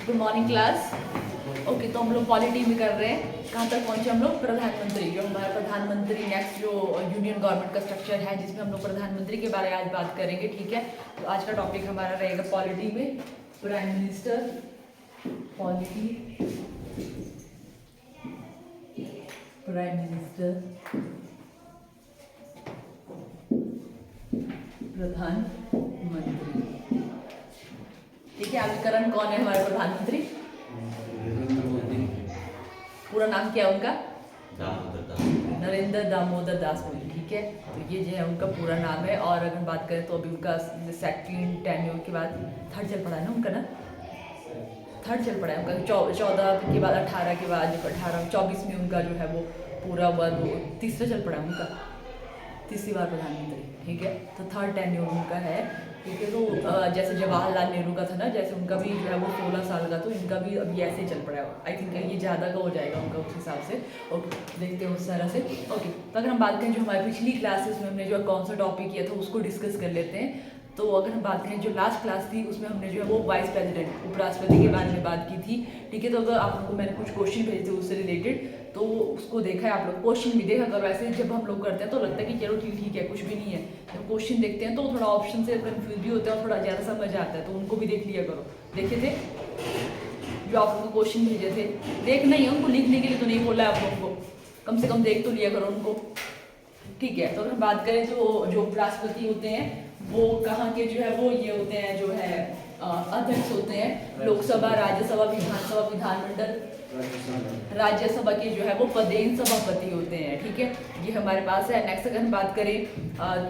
Good morning class. Okay, तो हम लोग पॉलिटी में कर रहे हैं। कहाँ तक पहुँचे हम लोग? प्रधानमंत्री। जो हमारा प्रधानमंत्री नेक्स्ट जो यूनियन गवर्नमेंट का स्ट्रक्चर है, जिसमें हम लोग प्रधानमंत्री के बारे में आज बात करेंगे। ठीक है, तो आज का टॉपिक हमारा रहेगा पॉलिटी में prime minister. Polity, prime minister, प्रधानमंत्री। ठीक है, अभी करंट कौन है हमारे प्रधानमंत्री? पूरा नाम क्या है उनका? नरेंद्र दामोदर दास मोदी। ठीक है, तो ये जो है उनका पूरा नाम है। और अगर बात करें तो अभी उनका सेकंड टेन्योर के बाद थर्ड चल पड़ा है ना उनका, ना थर्ड चल पड़ा है उनका। 14 के बाद 18 के बाद 24 में उनका जो है वो पूरा हुआ, वो तीसरा चल पड़ा है उनका, तीसरी बार प्रधानमंत्री। ठीक है, तो थर्ड टेन्योर उनका है। ठीक है, तो जैसे जवाहरलाल नेहरू का था ना, जैसे उनका भी जो है वो 16 साल का, तो इनका भी अभी ऐसे ही चल पड़ा है। आई थिंक ये ज़्यादा का हो जाएगा उनका उस हिसाब से। ओके, देखते हैं उस तरह से। ओके, तो अगर हम बात करें जो हमारी पिछली क्लासेस में हमने जो कौन सा टॉपिक किया था उसको डिस्कस कर लेते हैं। तो अगर हम बात करें जो लास्ट क्लास थी उसमें हमने जो है वो वाइस प्रेसिडेंट, उपराष्ट्रपति के बारे में बात की थी। ठीक है, तो अगर आप लोगों को मैंने कुछ क्वेश्चन भेजे थे उससे रिलेटेड, तो उसको देखा है आप लोग, क्वेश्चन भी देखा करो। ऐसे जब हम लोग करते हैं तो लगता है कि चलो ठीक है, कुछ भी नहीं है। जब क्वेश्चन देखते हैं तो थोड़ा ऑप्शन से कंफ्यूज भी होता है और थोड़ा ज़्यादा समझ आता है, तो उनको भी देख लिया करो। देखे थे जो आप लोगों को क्वेश्चन भेजे थे? देखना ही है उनको, लिखने के लिए तो नहीं बोला है आप लोगों को, कम से कम देख तो लिया करो उनको। ठीक है, तो अगर बात करें तो जो उपराष्ट्रपति होते हैं वो कहाँ के जो है वो ये होते हैं, जो है अध्यक्ष होते हैं लोकसभा, राज्यसभा, विधानसभा, विधानमंडल, राज्यसभा के जो है वो पदेन सभापति होते हैं। ठीक है, ये हमारे पास है। नेक्स्ट अगर हम बात करें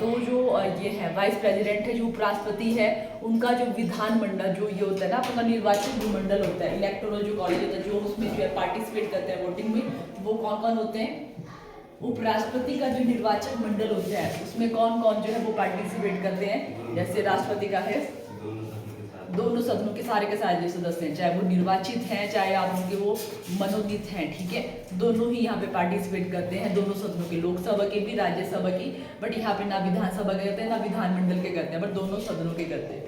तो जो ये है वाइस प्रेसिडेंट है, जो उपराष्ट्रपति है, उनका जो विधानमंडल जो ये होता है ना, अपना निर्वाचित मंडल होता है, इलेक्टोरल जो कॉलेज होता है, जो उसमें जो है पार्टिसिपेट करते हैं वोटिंग में, वो कौन कौन होते हैं? उपराष्ट्रपति का जो निर्वाचक मंडल होता है उसमें कौन कौन जो है वो पार्टिसिपेट करते हैं? जैसे राष्ट्रपति का है, दोनों सदनों के सारे जो सदस्य हैं, चाहे वो निर्वाचित हैं चाहे आप उनके वो मनोनीत हैं, ठीक है, दोनों ही यहाँ पे पार्टिसिपेट करते हैं, दोनों सदनों के, लोकसभा के भी, राज्यसभा की। बट यहाँ पे ना विधानसभा के करते हैं ना विधानमंडल के करते हैं, बट दोनों सदनों के करते हैं।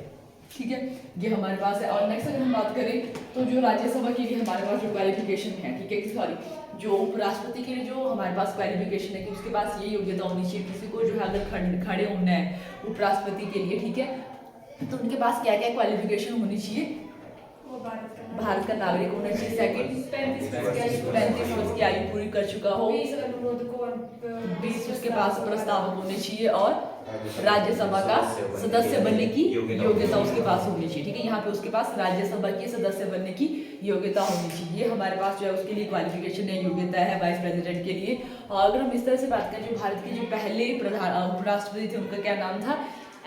ठीक है, ये हमारे पास है। और नेक्स्ट अगर हम बात करें तो जो राज्यसभा के लिए हमारे पास जो क्वालिफिकेशन है, ठीक है, सॉरी, जो उपराष्ट्रपति के लिए जो हमारे पास क्वालिफिकेशन है कि उसके पास ये योग्यता होनी चाहिए, किसी को जो है अगर खड़े होना है उपराष्ट्रपति के लिए, ठीक है, तो उनके पास क्या क्या क्वालिफिकेशन होनी चाहिए? भारत का नागरिक होना चाहिए। सेकंड, 35 वर्ष की आयु पूरी कर चुका हो, 20 उसके पास प्रस्तावक होने चाहिए, और राज्यसभा का सदस्य बनने की योग्यता उसके पास होनी चाहिए। ठीक है, यहाँ पे उसके पास राज्यसभा के सदस्य बनने की योग्यता होनी चाहिए। ये हमारे पास जो है उसके लिए क्वालिफिकेशन है, योग्यता है वाइस प्रेसिडेंट के लिए। और अगर हम इस तरह से बात करें, जो भारत के जो पहले उपराष्ट्रपति थे उनका क्या नाम था?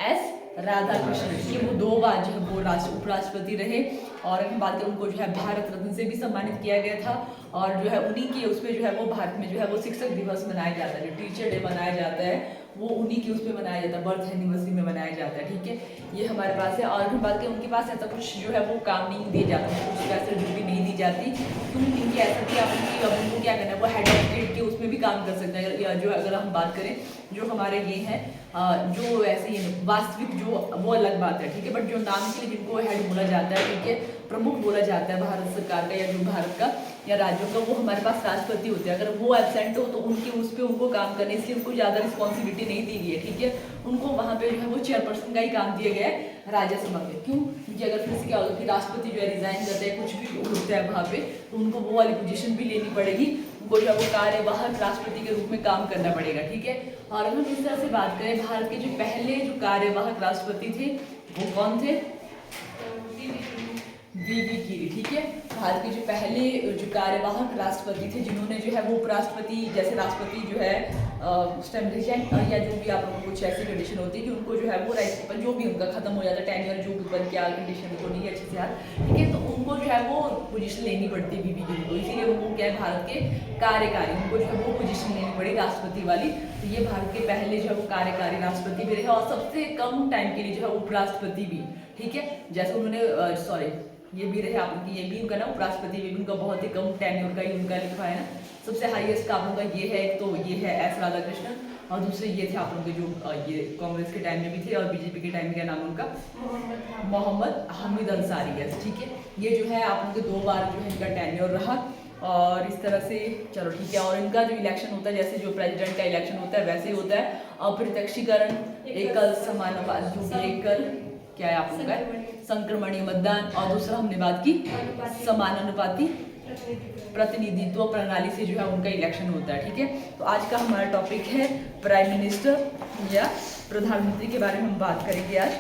एस राधाकृष्णन। ये वो 2 बार जो है वो उपराष्ट्रपति रहे। और अगर बात करें उनको जो है भारत रत्न से भी सम्मानित किया गया था। और जो है उन्हीं के उस पर जो है वो भारत में जो है वो शिक्षक दिवस मनाया जाता है, जो टीचर डे मनाया जाता है, वो उन्हीं के उस पर मनाया जाता है, बर्थ एनिवर्सरी में मनाया जाता है। ठीक है, ये हमारे पास है। और हम बात करें उनके पास ऐसा कुछ जो है वो काम नहीं दिए जाते, कुछ ऐसे ड्यूटी नहीं दी जाती, क्योंकि ऐसा कि अब उनको क्या करना है, वो हेड ऑफ स्टेट के उसमें भी काम कर सकते हैं। या जो अगर हम बात करें जो हमारे ये हैं जो ऐसे ही वास्तविक जो, वो अलग बात है, ठीक है, बट जो नाम के लिए जिनको हेड बोला जाता है, ठीक है, प्रमुख बोला जाता है भारत सरकार का या जो भारत का या राज्यों का, वो हमारे पास राष्ट्रपति होते हैं। अगर वो एब्सेंट हो तो उनके उस पर उनको काम करने, इसलिए उनको ज़्यादा रिस्पॉन्सिबिलिटी नहीं दी गई है। ठीक है, उनको वहाँ पे जो है वो चेयरपर्सन का ही काम दिया गया है राज्यसभा में। क्यों? क्योंकि अगर फिर से क्या होगा कि राष्ट्रपति जो है रिजाइन करते हैं, कुछ भी होता है वहाँ पे, तो उनको वो वाली पोजीशन भी लेनी पड़ेगी, उनको जो है वो कार्यवाहक राष्ट्रपति के रूप में काम करना पड़ेगा। ठीक है, और अगर हम इस तरह से बात करें, भारत के जो पहले जो कार्यवाहक राष्ट्रपति थे वो कौन थे? वीवी गिरी। ठीक है, भारत के जो पहले जो कार्यवाहक राष्ट्रपति थे, जिन्होंने जो है वो उपराष्ट्रपति, जैसे राष्ट्रपति जो है उस टाइम रिजाइन या जो भी आप लोगों को कुछ ऐसी कंडीशन होती है कि उनको जो है वो राइट पर जो भी उनका खत्म हो जाता है, टेन्योर जो भी पर क्या कंडीशन तो नहीं है अच्छे से यार, ठीक है, तो उनको जो है वो पोजीशन लेनी पड़ती है वीवी गिरी को, इसीलिए उनको क्या है भारत के कार्यकारी, उनको जो है वो पोजीशन लेनी पड़ी राष्ट्रपति वाली। तो ये भारत के पहले जो है वो कार्यकारी राष्ट्रपति भी रहे और सबसे कम टाइम के लिए जो है उपराष्ट्रपति भी। ठीक है, जैसे उन्होंने सॉरी ये भी रहे आप लोग, ये भी उनका ना उपराष्ट्रपति, ये भी उनका बहुत ही कम टेन्योर का ही उनका लिखा है ना। सबसे हाईएस्ट का आप लोगों का ये है, एक तो ये है एस राधाकृष्णन, और दूसरे ये थे आप लोग के जो ये कांग्रेस के टाइम में भी थे और बीजेपी के टाइम में, क्या नाम है उनका, मोहम्मद हामिद अंसारी है, ठीक है। ये जो है आप लोग के 2 बार जो है इनका टेन्योर रहा और इस तरह से चलो ठीक है। और इनका जो इलेक्शन होता है जैसे जो प्रेसिडेंट का इलेक्शन होता है वैसे ही होता है। अप्रत्यक्षीकरण, एकल समानुपात, जो भी एकल क्या है आप लोग का संक्रमणीय मतदान, और दूसरा हमने बात की समानुपाती प्रतिनिधित्व प्रणाली से जो है उनका इलेक्शन होता है, ठीक है। तो आज का हमारा टॉपिक है प्राइम मिनिस्टर या प्रधानमंत्री के बारे में हम बात करेंगे आज।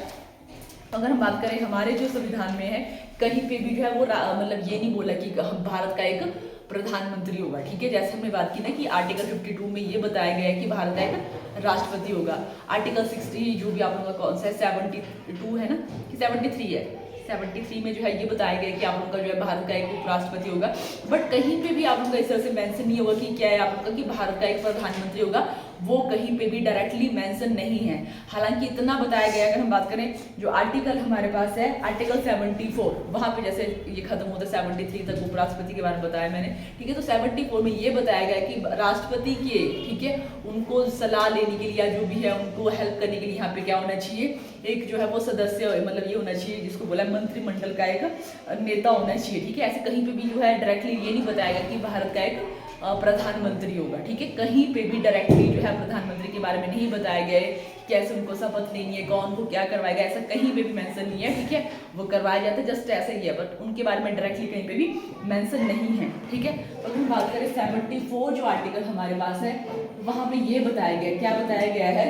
अगर हम बात करें हमारे जो संविधान में है, कहीं पे भी जो है वो मतलब ये नहीं बोला कि भारत का एक प्रधानमंत्री होगा, ठीक है। जैसे हमने बात की ना कि आर्टिकल 52 में ये बताया गया है कि भारत का एक राष्ट्रपति होगा। आर्टिकल 60 जो भी आप लोगों का कौन सा है 72 है ना कि 73 है, 73 में जो है ये बताया गया कि आप लोगों का जो है भारत का एक उपराष्ट्रपति होगा। बट कहीं पे भी आप लोगों का इस तरह से मेंशन नहीं होगा कि क्या है आप लोगों का कि भारत का एक प्रधानमंत्री होगा, वो कहीं पे भी डायरेक्टली मेंशन नहीं है। हालांकि इतना बताया गया, अगर हम बात करें जो आर्टिकल हमारे पास है आर्टिकल 74, वहां पे जैसे ये खत्म होता है 73 तक उपराष्ट्रपति के बारे में बताया मैंने, ठीक है। तो 74 में ये बताया गया कि राष्ट्रपति के, ठीक है, उनको सलाह लेने के लिए या जो भी है उनको हेल्प करने के लिए यहाँ पे क्या होना चाहिए, एक जो है वो सदस्य, मतलब ये होना चाहिए जिसको बोला मंत्रिमंडल का एक नेता होना चाहिए, ठीक है। ऐसे कहीं पे भी जो है डायरेक्टली ये नहीं बताया गया कि भारत का एक प्रधानमंत्री होगा, ठीक है। कहीं पे भी डायरेक्टली जो है प्रधानमंत्री के बारे में नहीं बताया गया है, कैसे उनको शपथ लेनी है, कौन को क्या करवाएगा, ऐसा कहीं पे भी मेंशन नहीं है, ठीक है। वो करवाया जाता है जस्ट ऐसे ही है, बट उनके बारे में डायरेक्टली कहीं पे भी मेंशन नहीं है, ठीक है। तो अगर हम बात करें 74 जो आर्टिकल हमारे पास है, वहां पे ये बताया गया, क्या बताया गया है,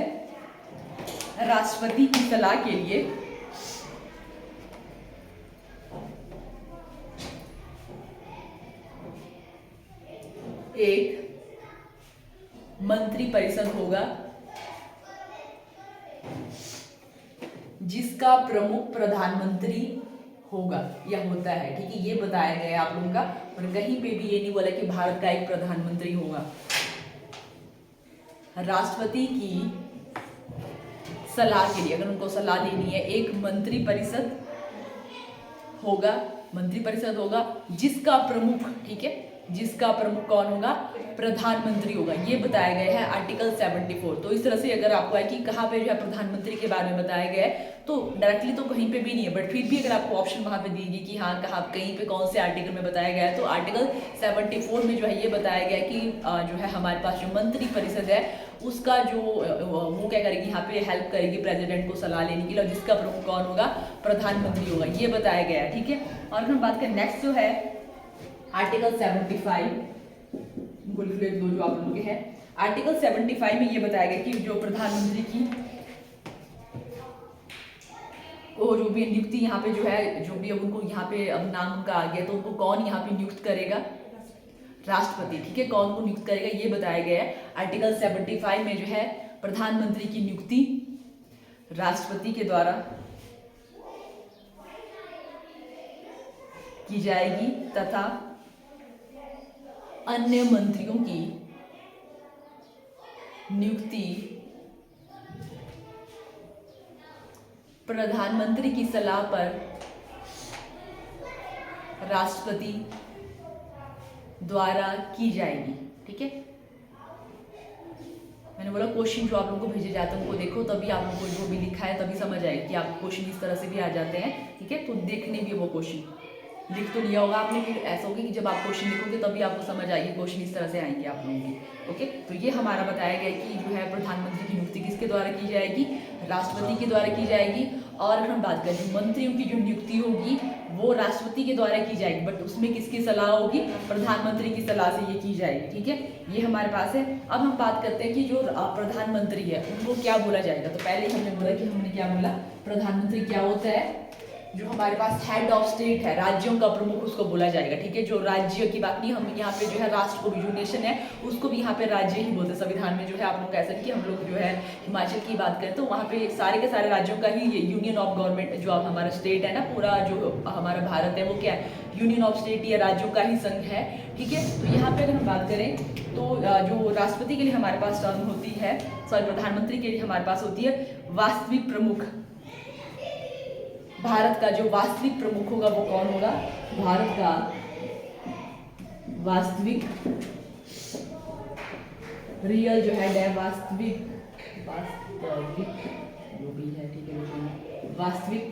राष्ट्रपति की सलाह के लिए एक मंत्री परिषद होगा जिसका प्रमुख प्रधानमंत्री होगा या होता है, ठीक है। ये बताया गया है आप लोगों का, और कहीं पे भी ये नहीं बोला कि भारत का एक प्रधानमंत्री होगा। राष्ट्रपति की सलाह के लिए, अगर उनको सलाह लेनी है, एक मंत्री परिषद होगा, मंत्री परिषद होगा जिसका प्रमुख, ठीक है, जिसका प्रमुख कौन होगा, प्रधानमंत्री होगा। ये बताया गया है आर्टिकल 74। तो इस तरह से अगर आपको है कि कहाँ पे जो है प्रधानमंत्री के बारे में बताया गया है, तो डायरेक्टली तो कहीं पे भी नहीं है, बट फिर भी अगर आपको ऑप्शन वहां पे दीजिए कि हाँ कहाँ कहीं पे कौन से आर्टिकल में बताया गया है, तो आर्टिकल 74 में जो है ये बताया गया कि जो है हमारे पास जो मंत्री परिषद है उसका जो वो क्या करेगी, यहाँ पे हेल्प करेगी प्रेसिडेंट को सलाह लेने के लिए, और जिसका प्रमुख कौन होगा, प्रधानमंत्री होगा, ये बताया गया है, ठीक है। और हम बात करें नेक्स्ट जो है आर्टिकल 75, दो जो आप लोगों के हैं, आर्टिकल 75 में ये बताया गया कि जो प्रधानमंत्री की वो जो भी नियुक्ति यहाँ पे जो है, जो भी उनको यहाँ पे अब नाम उनका आ गया, तो उनको कौन यहाँ पे नियुक्त करेगा, राष्ट्रपति, ठीक है। कौन को नियुक्त करेगा ये बताया गया है आर्टिकल 75 में, जो है प्रधानमंत्री की नियुक्ति राष्ट्रपति के द्वारा की जाएगी तथा अन्य मंत्रियों की नियुक्ति प्रधानमंत्री की सलाह पर राष्ट्रपति द्वारा की जाएगी, ठीक है। मैंने बोला क्वेश्चन जो आप लोगों को भेजे जाते हैं उनको देखो, तभी आप लोगों को जो भी लिखा है तभी समझ आएगी कि आप क्वेश्चन इस तरह से भी आ जाते हैं, ठीक है। तो देखने भी वो क्वेश्चन लिख तो लिया होगा आपने, फिर ऐसा होगा कि जब आप क्वेश्चन लिखोगे तभी आपको समझ आएगी, क्वेश्चन इस तरह से आएंगे आप लोगों के, ओके। तो ये हमारा बताया गया कि जो है प्रधानमंत्री की नियुक्ति किसके द्वारा की जाएगी, राष्ट्रपति के द्वारा की जाएगी। और अगर हम बात करें मंत्रियों की जो नियुक्ति होगी वो राष्ट्रपति के द्वारा की जाएगी, बट उसमें किसकी सलाह होगी, प्रधानमंत्री की सलाह से ये की जाएगी, ठीक है। ये हमारे पास है। अब हम बात करते हैं कि जो प्रधानमंत्री है उनको क्या बोला जाएगा। तो पहले हमने बोला कि हमने क्या बोला, प्रधानमंत्री क्या होता है, जो हमारे पास हेड ऑफ स्टेट है, राज्यों का प्रमुख उसको बोला जाएगा, ठीक है। जो राज्य की बात नहीं, हम यहाँ पे जो है राष्ट्र को भी जो नेशन है उसको भी यहाँ पे राज्य ही बोलते हैं। संविधान में जो है आप लोग कह सकते कि हम लोग जो है हिमाचल की बात करें तो वहाँ पे सारे के सारे राज्यों का ही यूनियन ऑफ गवर्नमेंट, जो अब हमारा स्टेट है ना, पूरा जो हमारा भारत है वो क्या है, यूनियन ऑफ स्टेट या राज्यों का ही संघ है, ठीक है। तो यहाँ पे अगर हम बात करें तो जो राष्ट्रपति के लिए हमारे पास टर्म होती है, सॉरी प्रधानमंत्री के लिए हमारे पास होती है वास्तविक प्रमुख। भारत का जो वास्तविक प्रमुख होगा वो कौन होगा, भारत का वास्तविक रियल जो है वास्तविक जो भी है, ठीक है, वास्तविक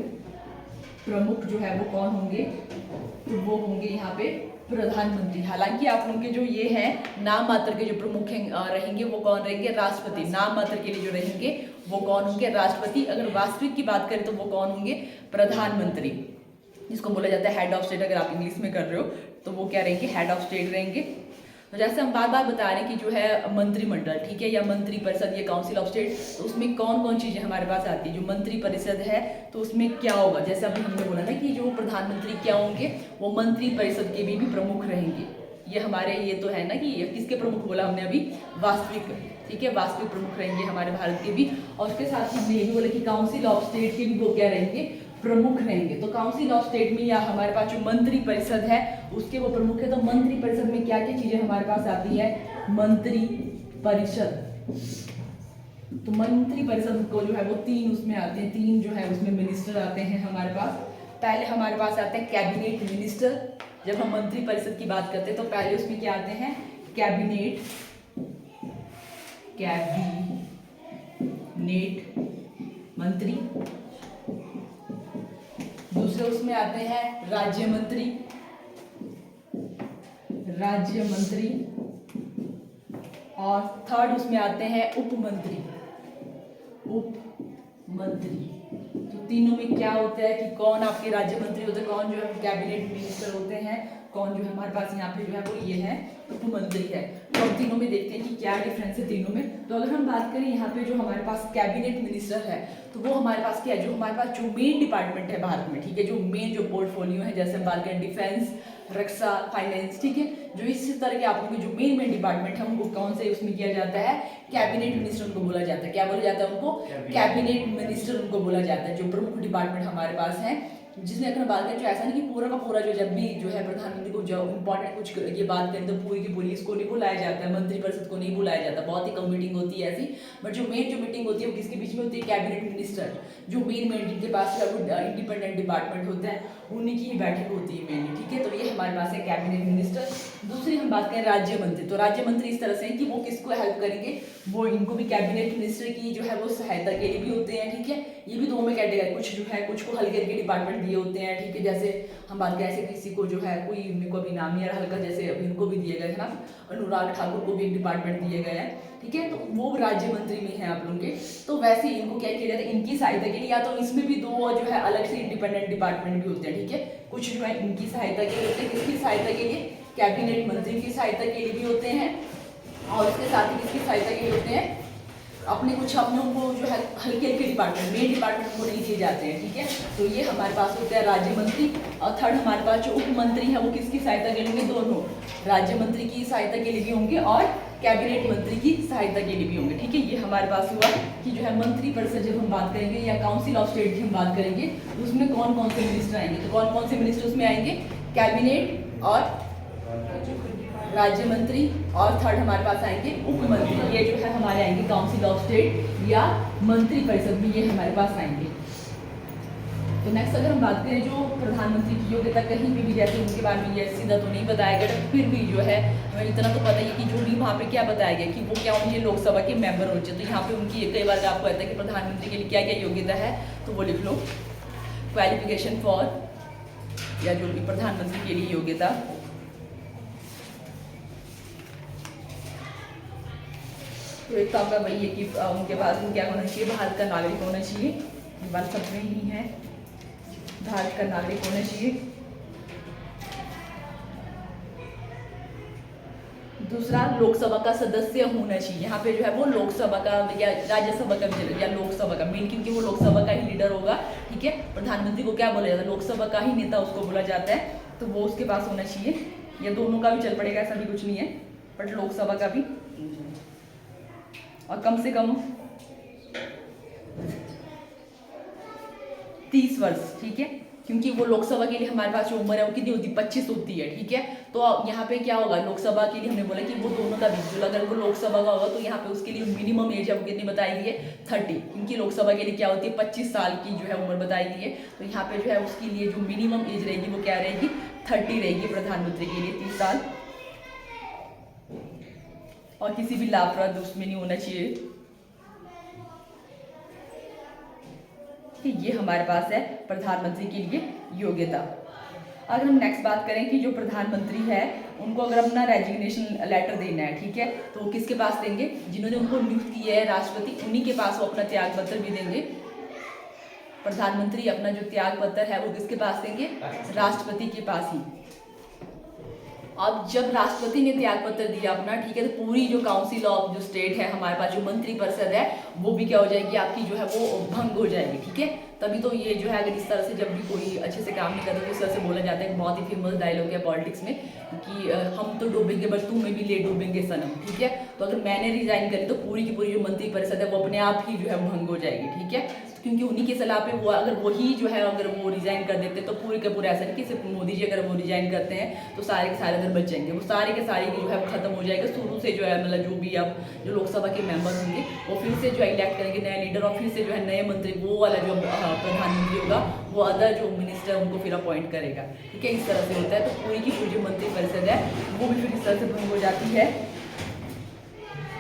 प्रमुख जो है वो कौन होंगे, तो वो होंगे यहाँ पे प्रधानमंत्री। हालांकि आप लोगों के जो ये है नाम मात्र के जो प्रमुख रहेंगे वो कौन रहेंगे, राष्ट्रपति। नाम मात्र के लिए जो रहेंगे वो कौन होंगे, राष्ट्रपति। अगर वास्तविक की बात करें तो वो कौन होंगे, प्रधानमंत्री, जिसको बोला जाता है हेड ऑफ स्टेट। अगर आप इंग्लिश में कर रहे हो तो वो क्या रहेंगे, हेड ऑफ स्टेट रहेंगे। तो जैसे हम बार बार बता रहे हैं कि जो है मंत्रिमंडल, ठीक है, या मंत्री परिषद, या काउंसिल ऑफ स्टेट, तो उसमें कौन कौन चीजें हमारे पास आती है। जो मंत्री परिषद है तो उसमें क्या होगा, जैसे अभी हमने बोला ना कि जो प्रधानमंत्री क्या होंगे, वो मंत्री परिषद के भी प्रमुख रहेंगे। ये हमारे ये तो है ना कि किसके प्रमुख बोला हमने अभी, वास्तविक, ठीक है, वास्तविक प्रमुख रहेंगे हमारे भारत के भी। और उसके साथ हमने ये भी बोला कि काउंसिल ऑफ स्टेट के भी वो क्या रहेंगे, प्रमुख रहेंगे। तो काउंसिल ऑफ स्टेट में या हमारे पास जो मंत्री परिषद है उसके वो प्रमुख है। तो मंत्री परिषद में क्या क्या चीजें हमारे पास आती है, मंत्री परिषद। तो मंत्री परिषद को जो है वो 3 उसमें आते हैं, 3 जो है उसमें मिनिस्टर आते हैं हमारे पास। पहले हमारे पास आते हैं कैबिनेट मिनिस्टर। जब हम मंत्री परिषद की बात करते हैं तो पहले उसमें क्या आते हैं, कैबिनेट मंत्री। दूसरे उसमें आते हैं राज्य मंत्री, और थर्ड उसमें आते हैं उप मंत्री। तो तीनों में क्या होता है कि कौन आपके राज्य मंत्री होते हैं, कौन जो है कैबिनेट मिनिस्टर होते हैं, कौन जो है हमारे पास यहाँ पे जो है वो ये है उप मंत्री है। तो हम तीनों में देखते हैं कि क्या डिफरेंस है तीनों में। तो अगर हम बात करें यहाँ पे जो हमारे पास कैबिनेट मिनिस्टर है तो वो हमारे पास क्या है, जो हमारे पास जो मेन डिपार्टमेंट है भारत में, ठीक है, जो मेन जो पोर्टफोलियो है, जैसे हम बात करें डिफेंस, रक्षा, फाइनेंस, ठीक है, जो इस तरह के आप लोगों के जो मेन डिपार्टमेंट है उनको कौन से उसमें किया जाता है, कैबिनेट मिनिस्टर उनको बोला जाता है। क्या बोला जाता है उनको, कैबिनेट मिनिस्टर उनको बोला जाता है, जो प्रमुख डिपार्टमेंट हमारे पास है। जिसमें अगर बात करें, जो ऐसा नहीं कि पूरा का पूरा जो जब भी जो है प्रधानमंत्री को जो इम्पोर्टेंट कुछ ये बात करें तो पूरी की पूरी इसको नहीं बुलाया जाता है, मंत्री परिषद को नहीं बुलाया जाता, बहुत ही कम मीटिंग होती है ऐसी। बट जो मेन जो मीटिंग होती है वो किसके बीच में होती है, कैबिनेट मिनिस्टर, जो मेन जिनके पास इंडिपेंडेंट डिपार्टमेंट होते हैं उन्हीं की ही बैठक होती है मेनली, ठीक है। तो ये हमारे पास है कैबिनेट मिनिस्टर। दूसरी हम बात करें राज्य मंत्री। तो राज्य मंत्री इस तरह से है कि वो किसको हेल्प करेंगे, वो इनको भी कैबिनेट मिनिस्टर की जो है वो सहायता के लिए भी होते हैं, ठीक है। ये भी दो में कैटेगरी, कुछ जो है कुछ को हल्के हल्के डिपार्टमेंट दिए होते हैं, ठीक है। जैसे हम बात करें, ऐसे किसी को जो है कोई मेरे को अभी नाम नहीं आ रहा हल्का, जैसे अभी इनको भी दिए गए हैं ना, अनुराग ठाकुर को भी एक डिपार्टमेंट दिए गए हैं, ठीक है। तो वो राज्य मंत्री में है आप लोगों के। तो वैसे इनको क्या किया जाता है, इनकी सहायता के लिए, या तो इसमें भी दो जो है अलग से इंडिपेंडेंट डिपार्टमेंट भी होते हैं, ठीक है। कुछ जो है इनकी सहायता के लिए होते हैं, किसकी सहायता के लिए, कैबिनेट मंत्री की सहायता के लिए भी होते हैं, और इसके साथ ही किसकी सहायता के लिए होते हैं, अपने कुछ अपने उनको जो है हल्के हल्के डिपार्टमेंट, मेन डिपार्टमेंट को नहीं दिए जाते हैं, ठीक है। तो ये हमारे पास होता है राज्य मंत्री। और थर्ड हमारे पास जो उप मंत्री है वो किसकी सहायता के लिए होंगे, दोनों राज्य मंत्री की सहायता के लिए भी होंगे और कैबिनेट मंत्री की सहायता के लिए भी होंगे, ठीक है। ये हमारे पास हुआ कि जो है मंत्री परिषद जब हम बात करेंगे या काउंसिल ऑफ स्टेट की हम बात करेंगे तो उसमें कौन कौन से मिनिस्टर आएंगे। तो कौन कौन से मिनिस्टर उसमें आएंगे, कैबिनेट और राज्य मंत्री, और थर्ड हमारे पास आएंगे उप मंत्री। ये जो है हमारे आएंगे काउंसिल ऑफ स्टेट या मंत्री परिषद में, ये हमारे पास आएंगे। तो नेक्स्ट अगर हम बात करें जो प्रधानमंत्री की योग्यता, कहीं भी जैसे उनके बारे में ये सीधा तो नहीं बताया गया, फिर भी जो है हमें इतना तो पता ही है कि जो भी वहाँ पे क्या बताया गया कि वो क्या उनके लोकसभा के मेंबर होने चाहिए। तो यहाँ पे उनकी कई बार आपको आता है कि प्रधानमंत्री के लिए क्या क्या योग्यता है, तो वो लिख लो, क्वालिफिकेशन फॉर, या जो भी प्रधानमंत्री के लिए योग्यता, तो एक तो आपका वही है कि उनके पास क्या होना चाहिए, भारत का नागरिक होना चाहिए, ये बात सब में ही है, भारत का नागरिक होना चाहिए। दूसरा लोकसभा का सदस्य होना चाहिए। यहाँ पे जो है वो लोकसभा का या राज्यसभा का या लोकसभा का मेन, क्योंकि वो लोकसभा का ही लीडर होगा, ठीक है। प्रधानमंत्री को क्या बोला जाता है, लोकसभा का ही नेता उसको बोला जाता है, तो वो उसके पास होना चाहिए। या दोनों का भी चल पड़ेगा, ऐसा भी कुछ नहीं है, बट लोकसभा का भी, और कम से कम 30 वर्ष, ठीक है, क्योंकि वो लोकसभा के लिए हमारे पास जो उम्र है वो कितनी होती है, 25 होती है, ठीक है। तो यहाँ पे क्या होगा, लोकसभा के लिए हमने बोला कि वो दोनों का बीच, अगर वो लोकसभा का होगा तो यहाँ पे उसके लिए मिनिमम एज है वो कितनी बताई गई है, 30, क्योंकि लोकसभा के लिए क्या होती है 25 साल की जो है उम्र बताई गई है। तो यहाँ पे जो है उसके लिए जो मिनिमम एज रहेगी वो क्या रहेगी, 30 रहेगी प्रधानमंत्री के लिए, 30 साल। और किसी भी लापरवाह दोस्त में नहीं होना चाहिए। कि ये हमारे पास है प्रधानमंत्री के लिए योग्यता। अगर हम नेक्स्ट बात करें कि जो प्रधानमंत्री है उनको अगर अपना रेजिग्नेशन लेटर देना है, ठीक है, तो वो किसके पास देंगे? जिन्होंने उनको नियुक्त किया है राष्ट्रपति, उन्हीं के पास वो अपना त्याग पत्र भी देंगे। प्रधानमंत्री अपना जो त्याग पत्र है वो किसके पास देंगे? राष्ट्रपति के पास ही। अब जब राष्ट्रपति ने त्याग पत्र दिया अपना, ठीक है, तो पूरी जो काउंसिल ऑफ जो स्टेट है हमारे पास, जो मंत्री परिषद है, वो भी क्या हो जाएगी आपकी, जो है वो भंग हो जाएगी, ठीक है। तभी तो ये जो है अगर इस तरह से जब भी कोई अच्छे से काम नहीं करता तो इस तरह से बोला जाता है। बहुत ही फेमस डायलॉग है पॉलिटिक्स में कि हम तो डूबेंगे बट तुम्हें भी ले डूबेंगे सनम, ठीक है। तो अगर मैंने रिजाइन करी तो पूरी की पूरी जो मंत्री परिषद है वो अपने आप ही जो है भंग हो जाएगी, ठीक है, क्योंकि उन्हीं की सलाह पे वो अगर वही जो है अगर वो रिजाइन कर देते तो पूरे के पूरे ऐसा नहीं कि सिर्फ मोदी जी अगर वो रिजाइन करते हैं तो सारे के सारे अगर बच जाएंगे, वो सारे के सारे जो है खत्म हो जाएगा शुरू से, जो है मतलब जो भी अब जो लोकसभा के मेंबर होंगे वो फिर से जो है इलेक्ट करेंगे नया लीडर, और फिर से जो है नए मंत्री, वो वाला जो प्रधानमंत्री होगा वो अदर जो मिनिस्टर उनको फिर अपॉइंट करेगा, ठीक है। इस तरह से होता है, तो पूरी की पूरी जो मंत्री परिषद है वो भी फिर इस तरह से भंग हो जाती है।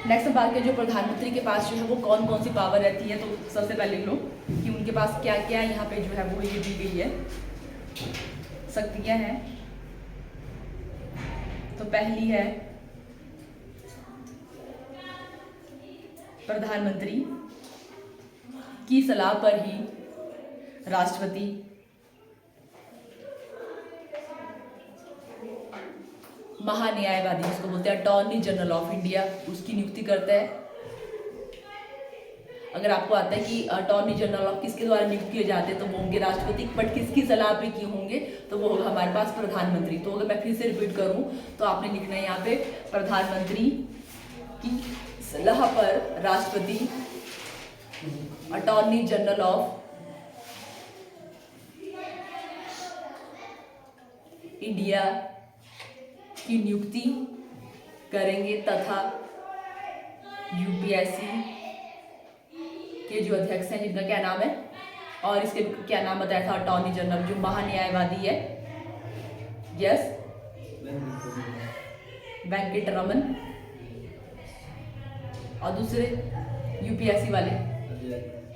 नेक्स्ट बात करें जो प्रधानमंत्री के पास जो है वो कौन कौन सी पावर रहती है, तो सबसे पहले लिख लो कि उनके पास क्या क्या यहाँ पे जो है वो ये दी गई है, शक्तियाँ हैं। तो पहली है प्रधानमंत्री की सलाह पर ही राष्ट्रपति महान्यायवादी, जिसको बोलते हैं अटॉर्नी जनरल ऑफ इंडिया, उसकी नियुक्ति करता है। अगर आपको आता है कि अटॉर्नी जनरल ऑफ किसके द्वारा नियुक्त किए जाते हैं तो वो होंगे राष्ट्रपति, बट किसकी सलाह पे किए होंगे तो वो होगा हमारे पास प्रधानमंत्री। तो अगर मैं फिर से रिपीट करूं तो आपने लिखना है यहाँ पे प्रधानमंत्री की सलाह पर राष्ट्रपति अटॉर्नी जनरल ऑफ इंडिया की नियुक्ति करेंगे तथा यूपीएससी के जो अध्यक्ष हैं जिनका क्या नाम है, और इसके क्या नाम बताया था, अटॉर्नी जनरल जो महान्यायवादी है, यस, वेंकटरमन, और दूसरे यूपीएससी वाले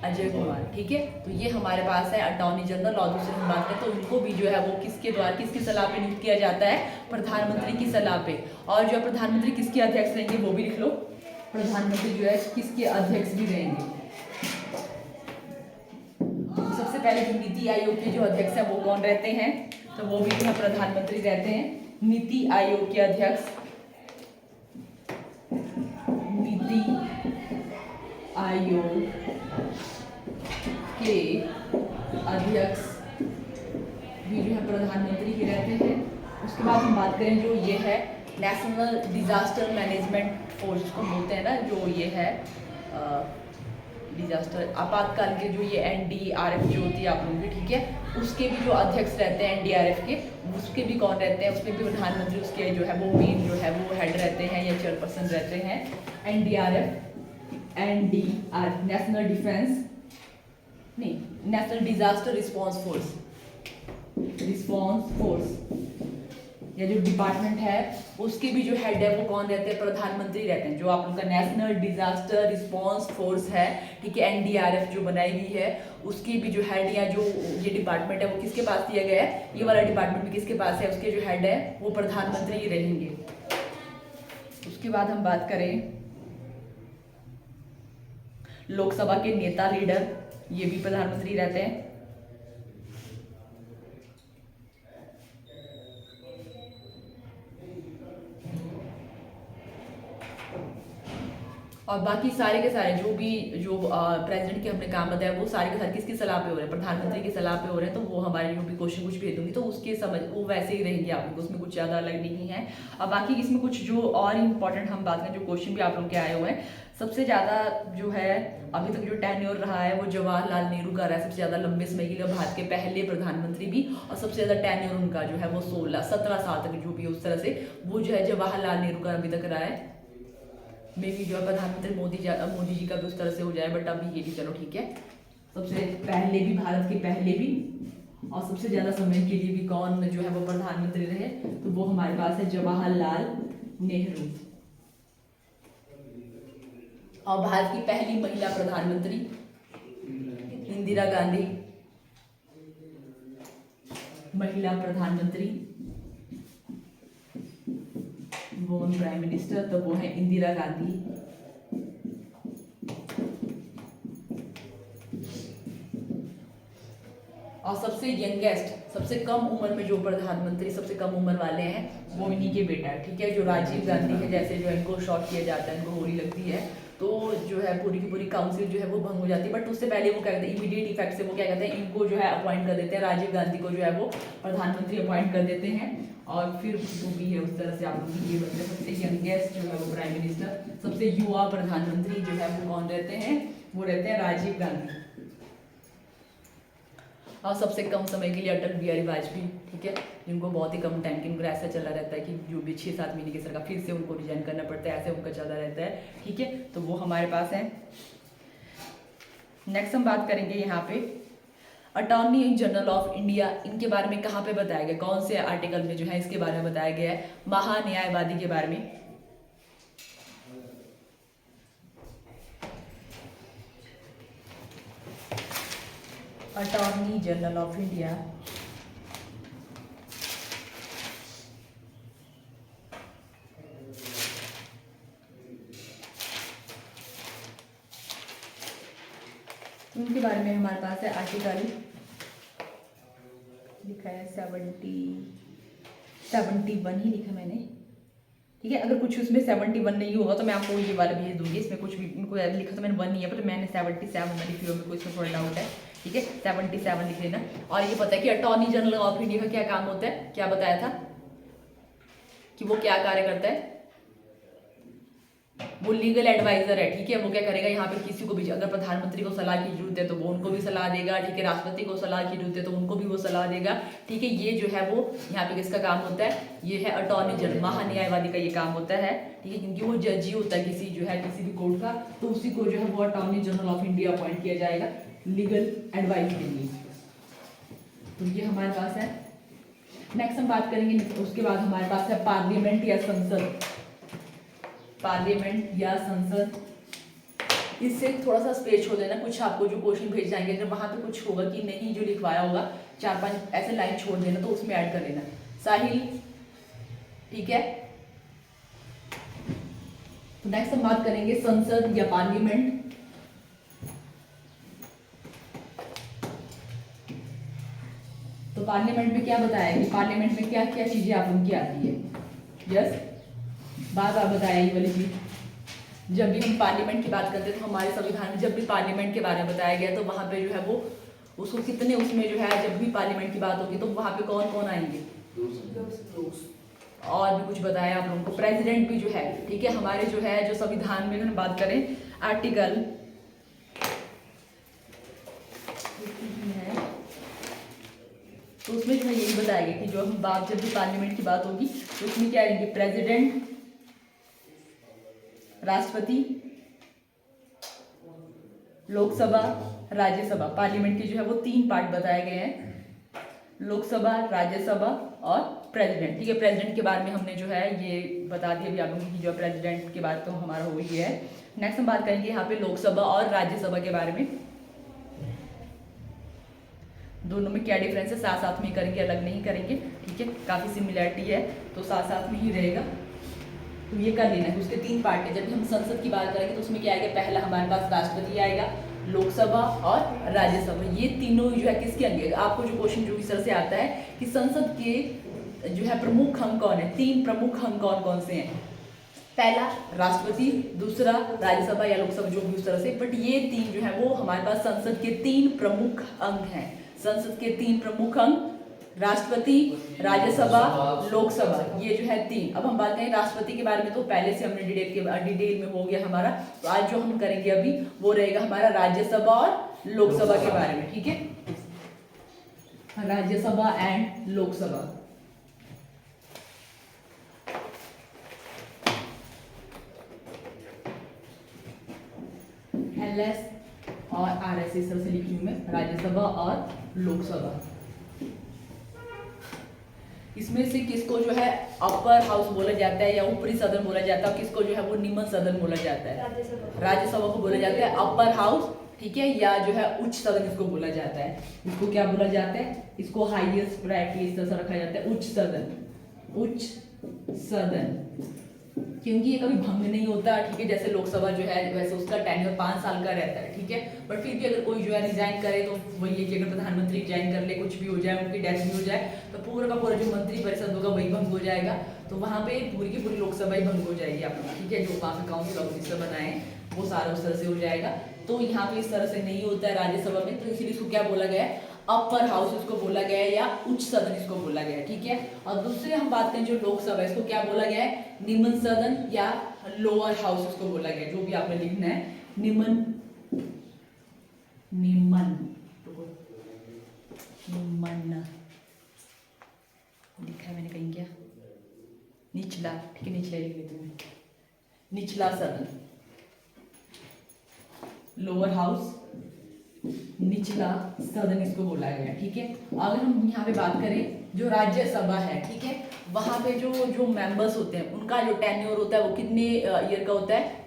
अजय कुमार, ठीक है। तो ये हमारे पास है अटॉर्नी जनरल, और दूसरे हम बात करें तो उनको भी जो है वो किसके द्वारा किसकी सलाह पे नियुक्त किया जाता है, प्रधानमंत्री की सलाह पे। और जो है प्रधानमंत्री किसके अध्यक्ष रहेंगे वो भी लिख लो, प्रधानमंत्री जो है किसके अध्यक्ष भी रहेंगे। सबसे पहले जो नीति आयोग के जो अध्यक्ष है वो कौन रहते हैं, तो वो भी जो है प्रधानमंत्री रहते हैं। नीति आयोग के अध्यक्ष, नीति आयोग के अध्यक्ष भी जो है प्रधानमंत्री ही रहते हैं। उसके बाद हम बात करें जो ये है नेशनल डिजास्टर मैनेजमेंट फोर्स को बोलते हैं ना, जो ये है डिजास्टर आपातकाल के जो ये एनडीआरएफ जो होती है आप लोगों की, ठीक है, उसके भी जो अध्यक्ष रहते हैं एनडीआरएफ के, उसके भी कौन रहते हैं, उसमें भी प्रधानमंत्री उसके जो है वो मेन जो है वो हेड रहते हैं या चेयरपर्सन रहते हैं। एनडीआरएफ नेशनल डिफेंस नहीं नेशनल डिजास्टर रिस्पांस फोर्स या जो डिपार्टमेंट है उसके भी जो हेड है वो कौन रहते हैं, प्रधानमंत्री रहते हैं। जो आप लोग का नेशनल डिजास्टर रिस्पांस फोर्स है, ठीक है, एनडीआरएफ जो बनाई हुई है, उसकी भी जो हेड या जो ये डिपार्टमेंट है वो किसके पास दिया गया है, ये वाला डिपार्टमेंट भी किसके पास है, उसके जो हेड है वो प्रधानमंत्री ही रहेंगे। उसके बाद हम बात करें लोकसभा के नेता लीडर, ये भी प्रधानमंत्री रहते हैं। और बाकी सारे के सारे जो भी जो प्रेसिडेंट के हमने काम बताया वो सारे के सारे किसकी सलाह पे हो रहे हैं, प्रधानमंत्री की सलाह पे हो रहे हैं। तो वो हमारे जो भी क्वेश्चन कुछ भेज दूंगी तो उसके समझ वो वैसे ही रहेंगे आप लोग, उसमें कुछ ज़्यादा अलग नहीं है। और बाकी इसमें कुछ जो और इम्पोर्टेंट हम बात करें जो क्वेश्चन भी आप लोग के आए हुए हैं, सबसे ज़्यादा जो है अभी तक जो टेन्योर रहा है वो जवाहरलाल नेहरू का रहा है सबसे ज़्यादा लंबे समय के लिए, भारत के पहले प्रधानमंत्री भी, और सबसे ज़्यादा टेन्योर उनका जो है वो 17 साल तक जो भी उस तरह से वो जो है जवाहरलाल नेहरू का अभी तक रहा है। मे भी जो है प्रधानमंत्री मोदी जी का भी उस तरह से हो जाए, बट अभी ये भी चलो ठीक है। सबसे पहले भी भारत के पहले भी और सबसे ज़्यादा समय के लिए भी कौन जो है वो प्रधानमंत्री रहे, तो वो हमारे पास है जवाहरलाल नेहरू। और भारत की पहली महिला प्रधानमंत्री इंदिरा गांधी, महिला प्रधानमंत्री, वुमन प्राइम मिनिस्टर, तो वो है इंदिरा गांधी। और सबसे यंगेस्ट, सबसे कम उम्र में जो प्रधानमंत्री सबसे कम उम्र वाले हैं वो इन्हीं के बेटा है, ठीक है, जो राजीव गांधी है। जैसे जो इनको शॉट किया जाता है, इनको गोली लगती है, तो जो है पूरी की पूरी काउंसिल जो है वो भंग हो जाती है। बट उससे पहले वो क्या कहते हैं, इमीडिएट इफेक्ट से वो क्या कहते हैं, इनको जो है अपॉइंट कर देते हैं, राजीव गांधी को जो है वो प्रधानमंत्री अपॉइंट कर देते हैं। और फिर जो भी है उस तरह से आप लोग ये बनते हैं। सबसे यंगेस्ट जो है वो प्राइम मिनिस्टर, सबसे युवा प्रधानमंत्री जो है वो कौन रहते हैं, वो रहते हैं राजीव गांधी। और सबसे कम समय के लिए अटल बिहारी वाजपेयी, ठीक है, जिनको बहुत ही कम टाइम के उनको ऐसा चला रहता है कि जो भी 6-7 महीने की सरकार फिर से उनको रिजाइन करना पड़ता है, ऐसे उनका चला रहता है, ठीक है, तो वो हमारे पास है। नेक्स्ट हम बात करेंगे यहाँ पे अटॉर्नी जनरल ऑफ इंडिया, इनके बारे में कहाँ पे बताया गया, कौन से आर्टिकल में जो है इसके बारे में बताया गया है, महान्यायवादी के बारे में। अटॉर्नी जनरल ऑफ इंडिया उनके बारे में हमारे पास है आर्टिकल लिखा है 71 ही लिखा मैंने, ठीक है। अगर कुछ उसमें 71 नहीं होगा तो मैं आपको ये वाला भेज दूंगी, इसमें कुछ भी इनको लिखा तो मैंने 1 नहीं है, पर मैंने 77 में लिखी होगी, कोई इसमें थोड़ा डाउट है, ठीक है, 77 लिख लेना। और ये पता है कि अटॉर्नी जनरल ऑफ इंडिया का क्या काम होता है, क्या बताया था कि वो क्या कार्य करता है, वो लीगल एडवाइजर है, ठीक है। वो क्या करेगा, यहाँ पे किसी को भी अगर प्रधानमंत्री को सलाह की जरूरत है तो वो उनको भी सलाह देगा, ठीक है, राष्ट्रपति को सलाह की जरूरत है तो उनको भी वो सलाह देगा, ठीक है। ये जो है वो यहाँ पे किसका काम होता है, ये है अटॉर्नी जनरल, महान्यायवादी का ये काम होता है, ठीक है, क्योंकि वो जज ही होता है किसी जो है किसी भी कोर्ट का, तो उसी को जो है वो attorney general of India appoint किया जाएगा लीगल एडवाइस के लिए। तो ये हमारे पास है। नेक्स्ट हम बात करेंगे, उसके बाद हमारे पास है पार्लियामेंट या संसद, पार्लियामेंट या संसद। इससे थोड़ा सा स्पेस छोड़ देना, कुछ आपको जो क्वेश्चन भेज जाएंगे अगर वहां पे कुछ होगा कि नहीं जो लिखवाया होगा 4-5 ऐसे लाइन छोड़ देना, तो उसमें ऐड कर लेना साहिल, ठीक है। तो नेक्स्ट हम बात करेंगे संसद या पार्लियामेंट। तो पार्लियामेंट में क्या बताया कि पार्लियामेंट में क्या क्या चीजें आप उनकी आती है, यस, बार बार बताया ये वाली चीज। जब भी हम पार्लियामेंट की बात करते हैं तो हमारे संविधान में जब भी पार्लियामेंट के बारे में बताया गया तो वहां पे जो है वो उसको कितने उसमें जो है जब भी पार्लियामेंट की बात होगी तो वहां पे कौन कौन आएंगे, और भी कुछ बताया आप लोगों को, प्रेसिडेंट भी जो है, ठीक है। हमारे जो है जो संविधान में हम बात करें आर्टिकल तो उसमें जो है यही बताया गया कि जो हम बात जब भी पार्लियामेंट की बात होगी तो उसमें क्या आएंगे, प्रेसिडेंट, राष्ट्रपति, लोकसभा, राज्यसभा। पार्लियामेंट के जो है वो 3 पार्ट बताए गए हैं, लोकसभा, राज्यसभा और प्रेसिडेंट, ठीक है। प्रेसिडेंट के बारे में हमने जो है ये बता दिया अभी आप लोगों की, जो प्रेसिडेंट के बारे तो हमारा हो ही है। नेक्स्ट हम बात करेंगे यहाँ पे लोकसभा और राज्यसभा के बारे में, दोनों में क्या डिफरेंस है, साथ साथ में करेंगे, अलग नहीं करेंगे, ठीक है, काफी सिमिलरिटी है तो साथ साथ में ही रहेगा, तो ये कर लेना है। उसके 3 पार्ट है। जब हम संसद की बात करेंगे तो उसमें क्या आएगा, पहला हमारे पास राष्ट्रपति आएगा, लोकसभा और राज्यसभा, ये तीनों जो है किसके अंग, आपको जो क्वेश्चन जो इस तरह से आता है कि संसद के जो है प्रमुख अंग कौन है, 3 प्रमुख अंग कौन कौन से हैं, पहला राष्ट्रपति, दूसरा राज्यसभा या लोकसभा जो भी उस तरह से, बट ये 3 जो है वो हमारे पास संसद के 3 प्रमुख अंग हैं। संसद के 3 प्रमुख अंग, राष्ट्रपति, राज्यसभा, लोकसभा, ये जो है 3। अब हम बात करें राष्ट्रपति के बारे में तो पहले से हमने डिटेल में हो गया हमारा, तो आज जो हम करेंगे अभी वो रहेगा हमारा राज्यसभा और लोकसभा के बारे में, ठीक है, राज्यसभा एंड लोकसभा। LS और RS इस तरह से लिखी हूं मैं, राज्यसभा और लोकसभा। इसमें से किसको जो है अपर हाउस बोला जाता है या ऊपरी सदन बोला जाता है, किसको जो है वो निम्न सदन बोला जाता है? राज्यसभा को बोला जाता है अपर हाउस, ठीक है, या जो है उच्च सदन इसको बोला जाता है। इसको क्या बोला जाता है? इसको हाईएस्ट प्रायोरिटी इस तरह से रखा जाता है, उच्च सदन, उच्च सदन, क्योंकि ये कभी भंग नहीं होता, ठीक है। जैसे लोकसभा जो है वैसे उसका टेन्योर 5 साल का रहता है, ठीक है। बट फिर भी अगर कोई जो है रिजाइन करे तो वही है कि अगर प्रधानमंत्री रिजाइन कर ले, कुछ भी हो जाए, उनकी डेथ भी हो जाए, तो पूरा का पूरा जो मंत्री परिषद होगा वही भंग हो जाएगा। तो वहाँ पे पूरी की पूरी लोकसभा ही भंग हो जाएगी आपका, ठीक है। जो वहाँ पे काउंसिल ऑफ मिनिस्टर बनाए वो सारा उस तरह से हो जाएगा। तो यहाँ पे इस तरह से नहीं होता है राज्यसभा में, तो इसीलिए इसको क्या बोला गया है? अपर हाउस इसको बोला गया है या उच्च सदन इसको बोला गया है, ठीक है। और दूसरे हम बात करें जो लोकसभा, इसको क्या बोला गया है? निम्न सदन या लोअर हाउस इसको बोला गया है, जो भी आपने लिखना है। निम्न, निम्न, निम्न लिखा है मैंने कहीं क्या? निचला, ठीक है, निचला लिख लेती हूँ, निचला सदन, लोअर हाउस, निचला सदन इसको बोला गया, ठीक है। अगर हम यहाँ पे बात करें जो राज्यसभा है, ठीक है, वहाँ पे जो मेंबर्स होते हैं उनका जो टेन्योर होता है वो कितने ईयर का होता है?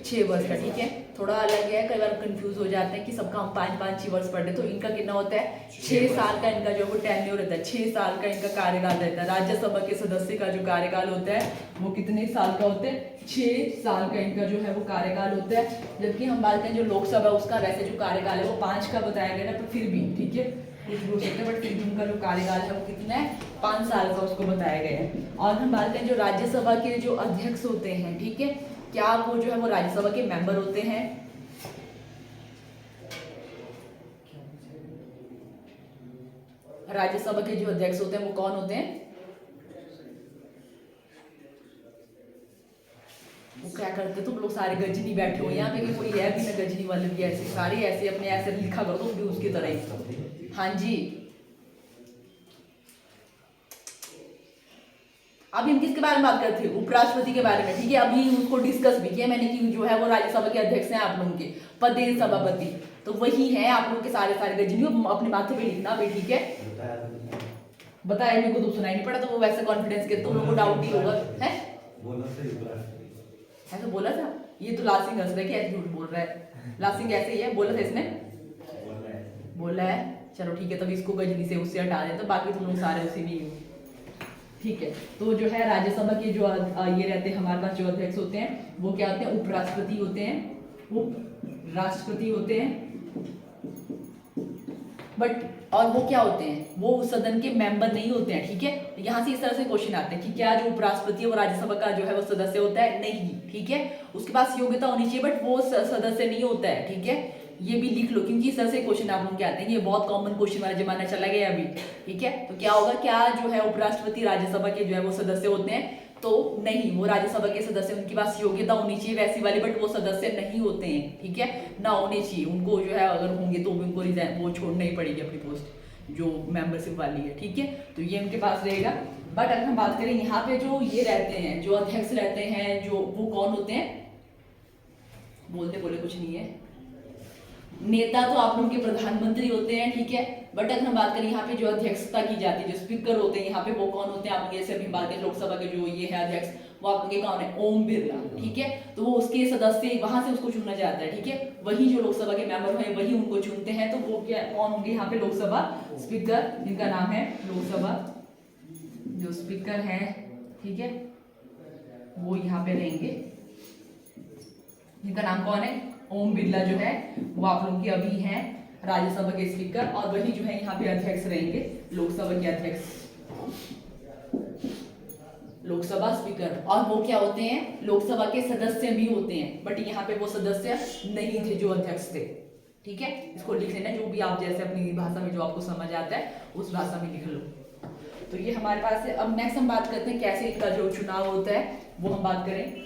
6 वर्ष का, ठीक है। थोड़ा अलग है, कई बार कंफ्यूज हो जाते हैं कि सबका हम 5-5 वर्ष पढ़ रहे, तो इनका कितना होता है? 6 साल का इनका जो वो टेन्योर रहता है, 6 साल का इनका कार्यकाल रहता है। राज्यसभा के सदस्य का जो कार्यकाल होता है वो कितने साल का होता है? 6 साल का इनका जो है वो कार्यकाल होता है। जबकि हम बात करें जो लोकसभा उसका वैसे जो कार्यकाल है वो 5 का बताया गया है, पर फिर भी, ठीक है, कुछ भी हो सकता है, बट फिर भी उनका जो कार्यकाल है वो कितना है? 5 साल का उसको बताया गया है। और हम बात करें जो राज्यसभा के जो अध्यक्ष होते हैं, ठीक है, क्या वो जो है वो राज्यसभा के मेंबर होते हैं? राज्यसभा के जो अध्यक्ष होते हैं वो कौन होते हैं? वो क्या करते हैं? तुम लोग सारे गजनी बैठे हो यहाँ पे, कि कोई है भी ना गजनी वाले भी, ऐसे सारे ऐसे अपने ऐसे लिखा करो तुम भी उसकी तरह ही। हाँ जी, अभी हम किसके बारे में बात करते थे? उपराष्ट्रपति के बारे में, ठीक है। अभी उसको डिस्कस भी किया मैंने कि जो है वो राज्यसभा के अध्यक्ष हैं आप लोगों के, प्रदेश सभापति, तो वही है आप लोग के सारे गजनी, अपने माथे पे लिखना भी, ठीक है। बताया मेरे को तो सुनाई नहीं पड़ा, तो वो वैसे कॉन्फिडेंस के तुम लोग को डाउट ही होगा, है ऐसा बोला था? ये तो लाल सिंह हंस रहा है कि ऐसे झूठ बोल रहा है। लाल सिंह ऐसे ही है, बोला था इसने, बोला है। चलो ठीक है, तब इसको गजनी से उससे हटा दे, तो बाकी तुम लोग सारे उसी में ही हो, ठीक है। तो जो है राज्यसभा के जो ये रहते हैं हमारे पास जो अध्यक्ष होते हैं वो क्या होते हैं? उपराष्ट्रपति होते हैं, उपराष्ट्रपति होते हैं। बट और वो क्या होते हैं? वो सदन के मेंबर नहीं होते हैं, ठीक है। यहाँ से इस तरह से क्वेश्चन आते हैं कि क्या जो उपराष्ट्रपति है वो राज्यसभा का जो है वो सदस्य होता है? नहीं, ठीक है। उसके पास योग्यता होनी चाहिए बट वो सदस्य नहीं होता है, ठीक है। ये भी लिख लो क्योंकि इस तरह से क्वेश्चन आप लोग के आते हैं, ये बहुत कॉमन क्वेश्चन वाला जमाना चला गया अभी, ठीक है। तो क्या होगा? क्या जो है उपराष्ट्रपति राज्यसभा के जो है वो सदस्य होते हैं? तो नहीं, वो राज्यसभा के सदस्य, उनके पास योग्यता होनी चाहिए वैसी वाली, बट वो सदस्य नहीं होते हैं, ठीक है, ना होने चाहिए। उनको जो है अगर होंगे तो भी उनको रिजाइन वो छोड़नी ही पड़ेगी अपनी पोस्ट जो मेंबरशिप वाली है, ठीक है। तो ये उनके पास रहेगा। बट अगर हम बात करें यहाँ पे जो ये रहते हैं, जो अध्यक्ष रहते हैं, जो वो कौन होते हैं? बोलते बोले कुछ नहीं है, नेता तो आप लोग के प्रधानमंत्री होते हैं, ठीक है। बट अगर हम बात करें यहाँ पे जो अध्यक्षता की जाती है, जो स्पीकर होते हैं यहाँ पे, वो कौन होते हैं? आप जैसे अभी बात करें लोकसभा के जो ये है अध्यक्ष, वो आपके कौन है? ओम बिरला, ठीक है। तो वो उसके सदस्य वहां से उसको चुना जाता है, ठीक है। वही जो लोकसभा के मेंबर है वही उनको चुनते हैं। तो वो क्या कौन होंगे यहाँ पे? लोकसभा स्पीकर, जिनका नाम है लोकसभा जो स्पीकर है, ठीक है, वो यहाँ पे रहेंगे, जिनका नाम कौन है? ओम बिरला जो है वो आप लोग के अभी हैं राज्यसभा के स्पीकर, और वही जो है यहाँ पे अध्यक्ष रहेंगे, लोकसभा के अध्यक्ष, लोकसभा स्पीकर। और वो क्या होते हैं? लोकसभा के सदस्य भी होते हैं, बट यहाँ पे वो सदस्य नहीं थे जो अध्यक्ष थे, ठीक है। इसको लिख लेना, जो भी आप जैसे अपनी भाषा में जो आपको समझ आता है उस भाषा में लिख लो। तो ये हमारे पास है। अब नेक्स्ट हम बात करते हैं कैसे इनका जो चुनाव होता है वो हम बात करें।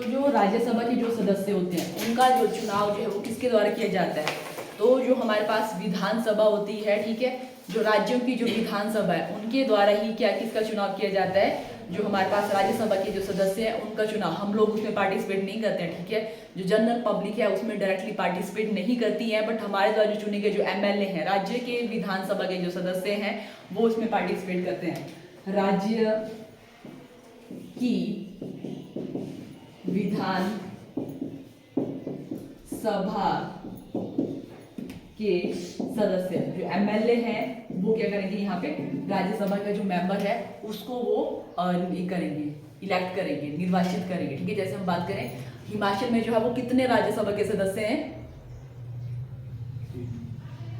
जो राज्यसभा के जो सदस्य होते हैं उनका जो चुनाव जो है वो किसके द्वारा किया जाता है? तो जो हमारे पास विधानसभा होती है, ठीक है, जो राज्यों की जो विधानसभा है उनके द्वारा ही क्या किसका चुनाव किया जाता है? जो हमारे पास राज्यसभा के जो सदस्य हैं उनका चुनाव हम लोग उसमें पार्टिसिपेट नहीं करते हैं, ठीक है। जो जनरल पब्लिक है उसमें डायरेक्टली पार्टिसिपेट नहीं करती है, बट हमारे द्वारा जो चुने गए जो एमएलए हैं, राज्य के विधानसभा के जो सदस्य हैं वो उसमें पार्टिसिपेट करते हैं। राज्य की विधान सभा के सदस्य जो एमएलए हैं वो क्या करेंगे, यहाँ पे राज्यसभा का जो मेंबर है उसको वो करेंगे, इलेक्ट करेंगे, निर्वाचित करेंगे, ठीक है। जैसे हम बात करें हिमाचल में जो है वो कितने राज्यसभा के सदस्य हैं,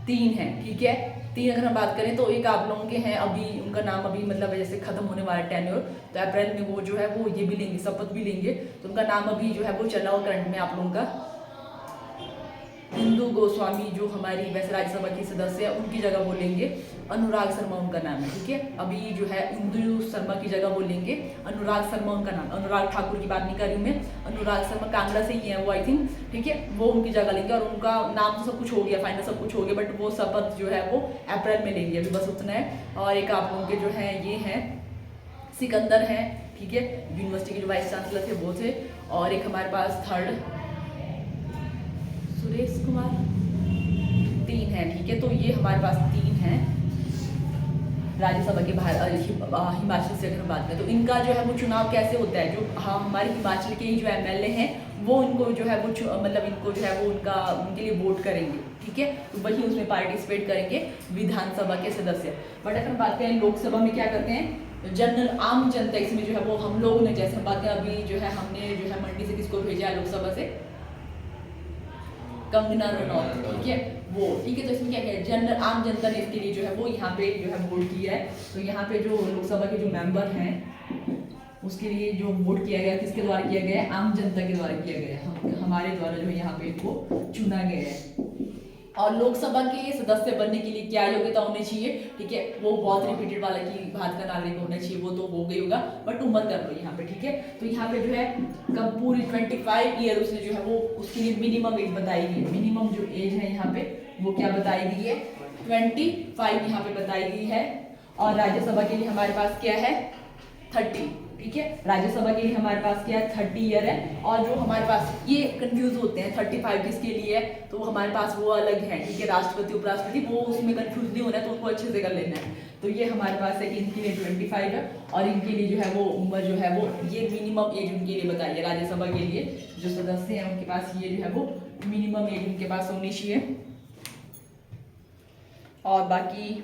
3 हैं, ठीक है। 3 अगर हम बात करें तो एक आप लोगों के हैं अभी उनका नाम अभी मतलब जैसे खत्म होने वाला टेन्योर, तो अप्रैल में वो जो है वो ये भी लेंगे, शपथ भी लेंगे, तो उनका नाम अभी जो है वो चला हुआ करंट में आप लोगों का इंदु गोस्वामी जो हमारी वैसे राज्यसभा की सदस्य है उनकी जगह बोलेंगे अनुराग शर्मा उनका नाम है, ठीक है। अभी जो है इंदु शर्मा की जगह बोलेंगे अनुराग शर्मा उनका नाम, अनुराग ठाकुर की बात नहीं कर रही हूँ मैं, अनुराग शर्मा कांगड़ा से ही है वो आई थिंक, ठीक है। वो उनकी जगह लेंगे और उनका नाम तो सब कुछ हो गया फाइनल, सब कुछ हो गया, बट वो शपथ जो है वो अप्रैल में लेंगे, अभी बस उतना है। और एक आप लोगों के जो है ये हैं सिकंदर हैं, ठीक है, यूनिवर्सिटी के जो वाइस चांसलर थे वो थे। और एक हमारे पास थर्ड सुरेश कुमार, 3 हैं, ठीक है। तो ये हमारे पास 3 हैं राज्यसभा के बाहर हिमाचल से अगर हम बात करें तो इनका जो है वो चुनाव कैसे होता है, जो हमारे हिमाचल के ही जो एमएलए हैं वो इनको जो है वो मतलब इनको जो है वो उनके लिए वोट करेंगे, ठीक है। तो वही उसमें पार्टिसिपेट करेंगे विधानसभा के सदस्य। बट अगर हम बात करें लोकसभा में क्या करते हैं, जनरल आम जनता, इसमें जो है वो हम लोगों ने जैसे हम बात करें अभी जो है हमने जो है मंडी से किसको भेजा है लोकसभा से, कंगना रनौत, ठीक है वो, ठीक है। तो इसमें क्या है जनरल आम जनता ने इसके लिए जो है वो यहाँ पे जो है वोट किया है। तो यहाँ पे जो लोकसभा के जो मेंबर हैं उसके लिए जो वोट किया गया किसके द्वारा किया गया है, आम जनता के द्वारा किया गया है, हमारे द्वारा जो है यहाँ पे इनको चुना गया है। और लोकसभा के सदस्य बनने के लिए क्या योग्यता होनी चाहिए, ठीक है, वो बहुत रिपीटेड वाला की भारत का नागरिक होना चाहिए, वो तो हो गई होगा, बट उम्र कर लो यहाँ पे, ठीक है। तो यहाँ पे जो है कब पूरी 25 ईयर उसने जो है वो उसके लिए मिनिमम एज बताई गई है, मिनिमम जो एज है यहाँ पे वो क्या बताई गई है 25 यहाँ पे बताई गई है। और राज्यसभा के लिए हमारे पास क्या है 30, ठीक है। राज्यसभा के लिए हमारे पास क्या है 30 ईयर है। और जो हमारे पास ये कंफ्यूज होते हैं 35 किसके लिए है, तो वो हमारे पास वो अलग है, ठीक है, राष्ट्रपति उपराष्ट्रपति, वो उसमें कंफ्यूज नहीं होना है, तो उनको अच्छे से कर लेना है। तो ये हमारे पास है कि इनके लिए 25 है और इनके लिए जो है वो उम्र जो है वो ये मिनिमम एज उनके लिए बताइए, राज्यसभा के लिए जो सदस्य हैं उनके पास ये जो है वो मिनिमम एज उनके पास होनी चाहिए। और बाकी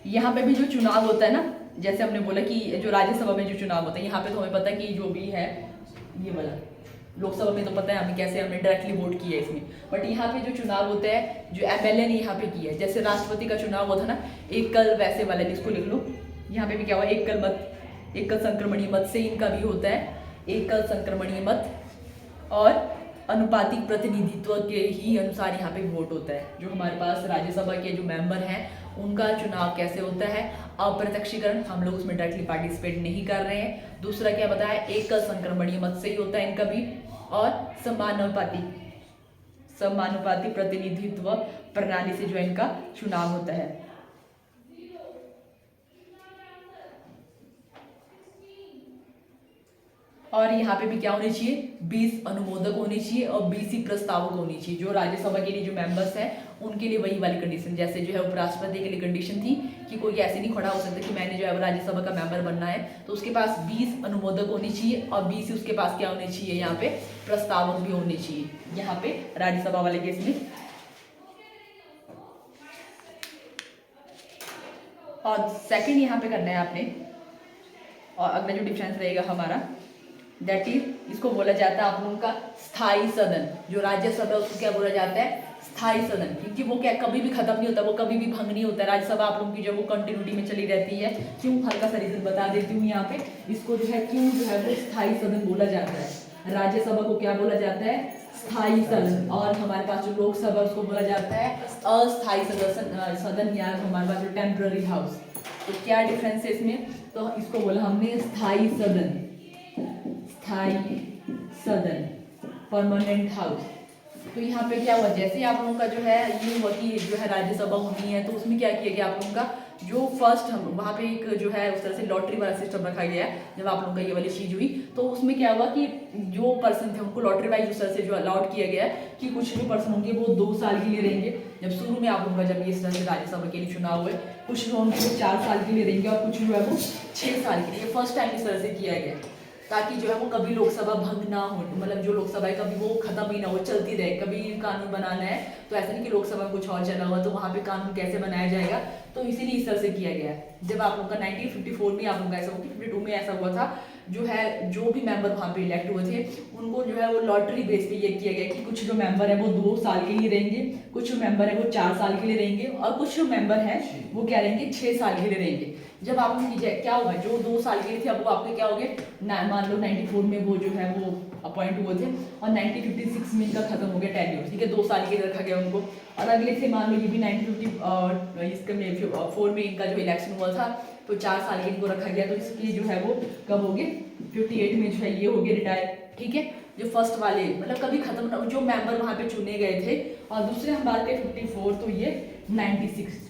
यहाँ पे भी जो चुनाव होता है ना, जैसे हमने बोला कि जो राज्यसभा में जो चुनाव होता है यहाँ पे तो हमें पता है कि जो भी है ये वाला, लोकसभा में तो पता है हमें कैसे हमने डायरेक्टली वोट किया है इसमें, बट यहाँ पे जो चुनाव होता है जो एमएलए ने यहाँ पे किया है, जैसे राष्ट्रपति का चुनाव हुआ था ना एकल, वैसे वाला इसको लिख लो, यहाँ पे भी क्या हुआ एकल मत, एकल संक्रमणीय मत से इनका भी होता है एकल संक्रमणीय मत, और अनुपातिक प्रतिनिधित्व के ही अनुसार यहाँ पे वोट होता है। जो हमारे पास राज्यसभा के जो मेंबर हैं उनका चुनाव कैसे होता है, अप्रत्यक्षीकरण, हम लोग उसमें डायरेक्टली पार्टिसिपेट नहीं कर रहे हैं। दूसरा क्या बताया एकल संक्रमणीय मत से ही होता है इनका भी, और समानुपातिक प्रतिनिधित्व प्रणाली से जो इनका चुनाव होता है। और यहाँ पे भी क्या होनी चाहिए 20 अनुमोदक होनी चाहिए और 20 ही प्रस्तावक होनी चाहिए। जो राज्यसभा के लिए जो मेंबर्स हैं उनके लिए वही वाली कंडीशन, जैसे जो है उपराष्ट्रपति के लिए कंडीशन थी कि कोई ऐसे नहीं खड़ा हो सकता कि मैंने जो है राज्यसभा का मेंबर बनना है, तो उसके पास 20 अनुमोदक होनी चाहिए और 20 ही उसके पास क्या होने चाहिए यहाँ पे प्रस्तावक भी होने चाहिए, यहाँ पे राज्यसभा वाले केस में। और सेकंड यहाँ पे करना है आपने, और अगला जो डिफरेंस रहेगा हमारा दैट इज, इसको बोला जाता है आप लोगों का स्थायी सदन। जो राज्यसभा है उसको क्या बोला जाता है स्थायी सदन, क्योंकि वो क्या कभी भी खत्म नहीं होता, वो कभी भी भंग नहीं होता। राज्यसभा आप लोगों की जो वो कंटिन्यूटी में चली रहती है। क्यों, हल्का सा रीजन बता देती हूँ यहाँ पे, इसको जो है क्यों जो है वो स्थायी सदन बोला जाता है। राज्यसभा को क्या बोला जाता है स्थायी सदन, और हमारे पास जो लोकसभा उसको बोला जाता है अस्थायी सदन या हमारे पास जो टेम्पररी हाउस। तो क्या डिफरेंस है इसमें, तो इसको बोला हमने स्थायी सदन, स्थायी सदन परमानेंट हाउस, तो यहाँ पे क्या हुआ, जैसे आप लोगों का जो है ये हुआ कि जो है राज्यसभा होनी है, तो उसमें क्या किया गया आप लोगों का जो फर्स्ट हम वहाँ पे एक जो है उस तरह से लॉटरी वाला सिस्टम रखा गया है। जब आप लोगों का ये वाली चीज़ हुई तो उसमें क्या हुआ कि जो पर्सन थे उनको लॉटरी वाइज उस तरह से जो अलाउड किया गया है कि कुछ जो पर्सन होंगे वो 2 साल के लिए रहेंगे। जब शुरू में आप लोगों का जब इस तरह से राज्यसभा के लिए चुनाव हुए, कुछ लोग होंगे वो 4 साल के लिए रहेंगे और कुछ जो है वो 6 साल के लिए। फर्स्ट टाइम इस तरह से किया गया ताकि जो है वो कभी लोकसभा भंग ना हो, मतलब जो लोकसभा है कभी वो खत्म ही ना हो, चलती रहे। कभी कानून बनाना है तो ऐसा नहीं कि लोकसभा में कुछ और चला हुआ तो वहाँ पे कानून कैसे बनाया जाएगा, तो इसीलिए इस तरह से किया गया है। जब आप लोगों का 1954 में आप लोगों का ऐसा हुआ, 52 में ऐसा हुआ था, जो है जो भी मेंबर वहाँ पे इलेक्ट हुए थे उनको जो है वो लॉटरी बेस पे ये किया गया कि कुछ जो मेंबर है वो 2 साल के लिए रहेंगे, कुछ जो मेंबर है वो 4 साल के लिए रहेंगे और कुछ जो मेंबर है वो क्या रहेंगे 6 साल के लिए रहेंगे। जब आप लोग कीजिए क्या होगा, जो 2 साल के लिए थे अब वो आपके क्या हो गए, मान लो 94 में वो जो है वो अपॉइंट हुए थे और 1956 में इनका खत्म हो गया टेन्योर, ठीक है, 2 साल के लिए रखा गया उनको। और अगले से मान लो ये भी 1954 में इनका जो इलेक्शन हुआ था तो 4 साल के इनको रखा गया, तो इसकी जो है वो कब हो गए 58 में जो है ये हो गए रिटायर, ठीक है। जो फर्स्ट वाले मतलब कभी खत्म जो मेंबर वहाँ पे चुने गए थे। और दूसरे हम बात करें 54 तो ये 96,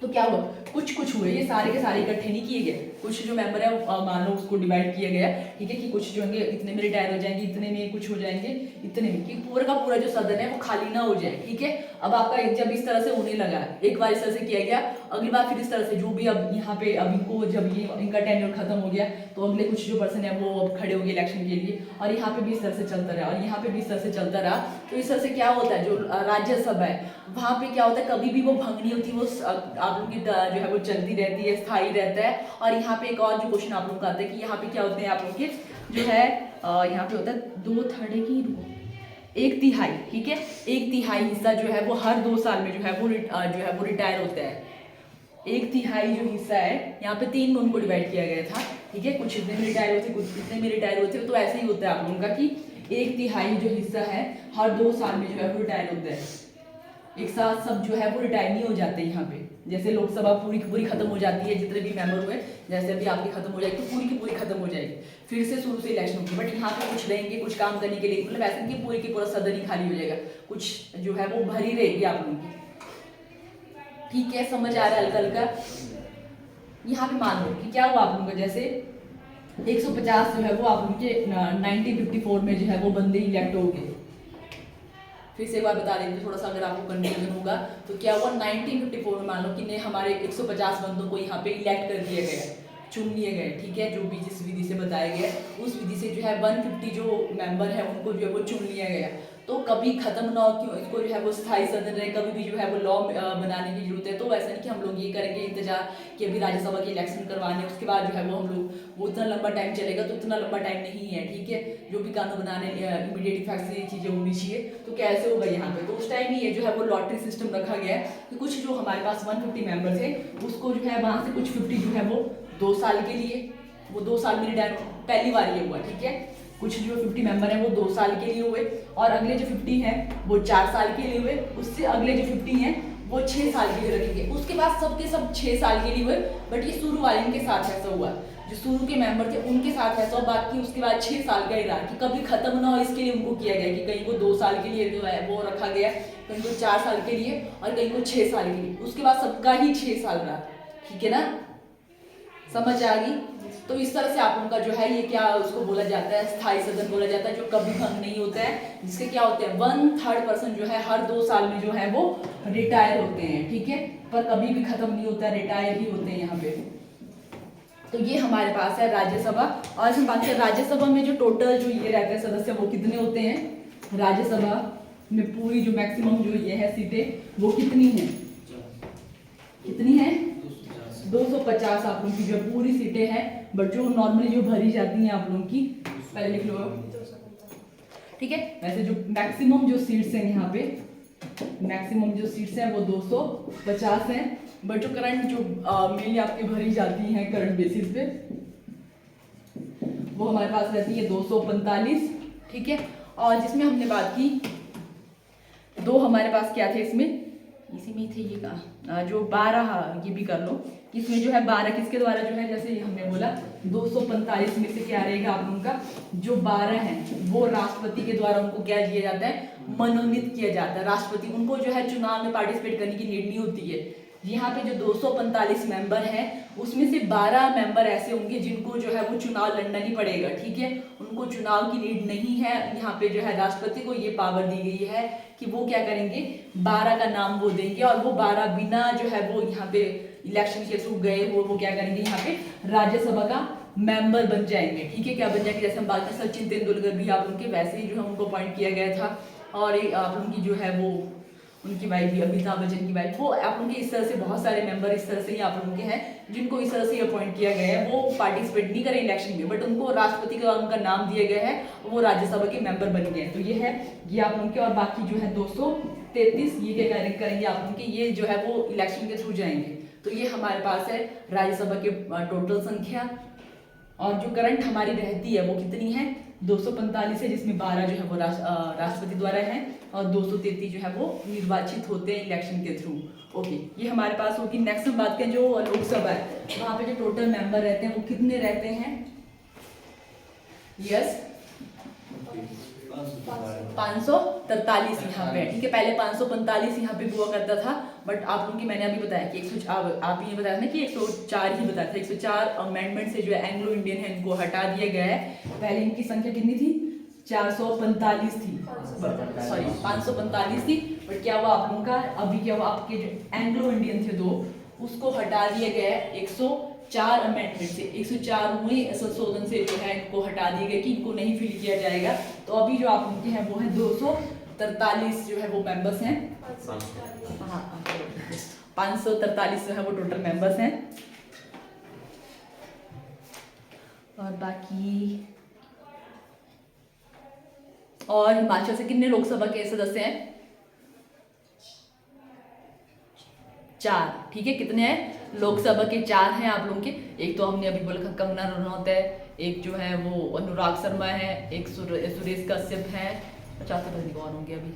तो क्या हुआ कुछ हुए, ये सारे के सारे इकट्ठे नहीं किए गए, कुछ जो मेंबर है मान लो उसको डिवाइड किया गया, ठीक है, कि कुछ जो होंगे इतने में रिटायर हो जाएंगे, इतने में कुछ हो जाएंगे, इतने में, कि पूरा का पूरा जो सदन है वो खाली ना हो जाए, ठीक है। अब आपका जब इस तरह से होने लगा, एक बार इस तरह से किया गया, अगली बार फिर इस तरह से जो भी अब यहाँ पे अब इनको जब ये इनका टेन्योर खत्म हो गया तो अगले कुछ जो पर्सन है वो अब खड़े हो गए इलेक्शन के लिए, और यहाँ पे भी इस तरह से चलता रहा और यहाँ पे भी इस तरह से चलता रहा। तो इस तरह से क्या होता है जो राज्यसभा है वहाँ पे क्या होता है कभी भी वो भंग नहीं होती, वो आप लोग की जो है वो चलती रहती है, स्थायी रहता है। और यहाँ पे एक और जो क्वेश्चन आप लोग का आता है कि यहाँ पे क्या होते हैं आप लोग के जो है यहाँ पे होता है 2/3 की 1/3, ठीक है, 1/3 हिस्सा जो है वो हर 2 साल में जो है वो रिटायर होता है। 1/3 जो हिस्सा है यहाँ पे 3 में उनको डिवाइड किया गया था, ठीक है, कुछ इतने में रिटायर होते कुछ इतने में रिटायर होते, तो ऐसे ही होता है आप लोगों का कि 1/3 जो हिस्सा है हर 2 साल में जो है वो रिटायर होता है। एक साथ सब जो है वो रिटायर नहीं हो जाते यहाँ पे, जैसे लोकसभा पूरी की पूरी खत्म हो जाती है, जितने भी मेंबर हुए जैसे अभी आपकी खत्म हो जाएगी तो पूरी की पूरी खत्म हो जाएगी, फिर से शुरू से इलेक्शन होगी। बट यहाँ पे कुछ रहेंगे कुछ काम करने के लिए, मतलब ऐसे नहीं कि पूरी की पूरा सदन ही खाली हो जाएगा, कुछ जो है वो भरी रहेगी आप लोगों की, ठीक है, समझ आ रहा है हल्का हल्का। यहाँ पे मान लो कि क्या हुआ आप लोगों का जैसे 150 जो है वो आप लोगों के 1954 में जो है वो बंदे इलेक्ट हो गए। फिर से एक बार बता देंगे थोड़ा सा अगर आपको कंफ्यूजन होगा, तो क्या हुआ 1954 में मान लो कि हमारे 150 बंदों को यहाँ पे इलेक्ट कर दिया गया, चुन लिए गए, ठीक है, जो भी जिस विधि से बताया गया उस विधि से जो है 150 जो मेंबर है उनको जो है वो चुन लिया गया। तो कभी खत्म ना हो क्यों इसको जो है वो स्थायी सदन रहे, कभी भी जो है वो लॉ बनाने की जरूरत है। तो ऐसा नहीं कि हम लोग ये करेंगे इंतजार कि अभी राज्यसभा के इलेक्शन करवाने उसके बाद जो है वो हम लोग वो इतना लंबा टाइम चलेगा, तो इतना लंबा टाइम नहीं है, ठीक है, जो भी कानून बनाने इमीडिएट इफेक्ट से ये चीज़ें होनी चाहिए। तो कैसे होगा यहाँ पे, तो उस टाइम ही ये जो है वो लॉटरी सिस्टम रखा गया है कि कुछ जो हमारे पास 150 मेंबर थे उसको जो है वहाँ से कुछ 50 जो है वो 2 साल के लिए, वो 2 साल में रिटायर पहली बार ये हुआ, ठीक है, कुछ जो 50 मेंबर हैं वो 2 साल के लिए हुए और अगले जो 50 हैं वो 4 साल के लिए हुए, उससे अगले जो 50 हैं वो 6 साल के लिए रखेंगे, उसके बाद सबके सब 6 साल के लिए हुए। बट ये शुरू वाले के साथ ऐसा हुआ, जो शुरू के मेंबर थे उनके साथ ऐसा, और बाकी उसके बाद 6 साल का ही रहा कि कभी खत्म ना हो, इसके लिए उनको किया गया कि कहीं को 2 साल के लिए जो है वो रखा गया, कहीं को 4 साल के लिए और कहीं को 6 साल के लिए, उसके बाद सबका ही 6 साल रहा, ठीक है ना, समझ आ गई। तो इस तरह से आप लोगों का जो है ये क्या उसको बोला जाता है, स्थायी सदन बोला जाता है, जो कभी भंग नहीं होता है, जिसके क्या होते हैं 1/3% जो है हर 2 साल में जो है वो रिटायर होते हैं, ठीक है, पर कभी भी खत्म नहीं होता, रिटायर ही होते हैं यहाँ पे। तो ये हमारे पास है राज्यसभा। और हम बात करें राज्यसभा में जो टोटल जो ये रहते हैं सदस्य वो कितने होते हैं, राज्यसभा में पूरी जो मैक्सिमम जो ये है सीटें वो कितनी है, कितनी है 250 आप लोगों की जो पूरी सीटें हैं। बट जो नॉर्मली जो भरी जाती हैं आप लोगों की, पहले लिख लो, ठीक है, वैसे जो मैक्सिमम जो सीट्स हैं यहाँ पे, मैक्सिमम जो सीट्स हैं वो 250 हैं। बट जो करंट जो मेनली आपकी भरी जाती हैं करंट बेसिस पे वो हमारे पास रहती है 245, ठीक है। और जिसमें हमने बात की दो हमारे पास क्या थे, इसमें इसी में थे ये का जो 12, ये भी कर लो, इसमें जो है 12 किसके द्वारा जो है, जैसे हमने बोला 245 में से क्या रहेगा आप लोगों का जो 12 हैं वो राष्ट्रपति के द्वारा उनको क्या दिया जाता है, मनोनीत किया जाता है। राष्ट्रपति उनको जो है चुनाव में पार्टिसिपेट करने की नीड नहीं होती है। यहाँ पे जो 245 मेंबर हैं उसमें से 12 मेंबर ऐसे होंगे जिनको जो है वो चुनाव लड़ना नहीं पड़ेगा, ठीक है, उनको चुनाव की नीड नहीं है। यहाँ पे जो है राष्ट्रपति को ये पावर दी गई है कि वो क्या करेंगे, 12 का नाम वो देंगे और वो 12 बिना जो है वो यहाँ पे इलेक्शन के थ्रू गए वो क्या करेंगे, यहाँ पे राज्यसभा का मेंबर बन जाएंगे, ठीक है। क्या बन जाएंगे, जैसे हम बात करें सचिन तेंदुलकर भी आप उनके वैसे ही जो है उनको अपॉइंट किया गया था, और आप उनकी जो है वो उनकी वाइफ भी अमिताभ बच्चन की वाइफ, वो आप उनके इस तरह से बहुत सारे मेंबर इस तरह से ही आप उनके हैं जिनको इस तरह से अपॉइंट किया गया है। वो पार्टिसिपेट नहीं करें इलेक्शन में, बट उनको राष्ट्रपति का उनका नाम दिया गया है, वो राज्यसभा के मेंबर बन गए हैं। तो ये है ये आप उनके, और बाकी जो है 233 ये क्या करेंगे आप उनके, ये जो है वो इलेक्शन के थ्रू जाएंगे। तो ये हमारे पास है राज्यसभा के टोटल संख्या, और जो करंट हमारी रहती है वो कितनी है, 245 है, जिसमें 12 जो है वो राष्ट्रपति द्वारा है और 233 जो है वो निर्वाचित होते हैं इलेक्शन के थ्रू। ओके, ये हमारे पास होगी। नेक्स्ट हम बात करें जो लोकसभा है, वहाँ पे जो टोटल मेंबर रहते हैं वो कितने रहते हैं, यस 543 यहाँ पे, ठीक है। पहले 545 यहाँ पे हुआ करता था, बट आप लोगों की मैंने अभी बताया कि आप ये बताया ना कि 104 ही बताया था। 104 अमेंडमेंट से जो है एंग्लो इंडियन है इनको हटा दिया गया है। पहले इनकी संख्या कितनी थी, 445 थी, सॉरी 545 थी, बट क्या हुआ आप लोगों का, अभी क्या हुआ, आपके जो एंग्लो इंडियन थे 2 उसको हटा दिया गया है 104 अमेंडमेंट से। 104वें संशोधन से जो है इनको हटा दिया गया कि इनको नहीं फिल किया जाएगा। तो अभी जो आप उनके हैं वो है 243 जो है वो मेंबर्स हैं, हाँ 543 जो है वो टोटल मेंबर्स हैं। और बाकी और हिमाचल से कितने लोकसभा के सदस्य हैं, 4, ठीक है। कितने हैं लोकसभा के, 4 हैं आप लोगों के। एक तो हमने अभी बोला कंगना रनौत है, एक जो है वो अनुराग शर्मा है, एक सुरेश कश्यप है, चौथे पता नहीं कौन होंगे अभी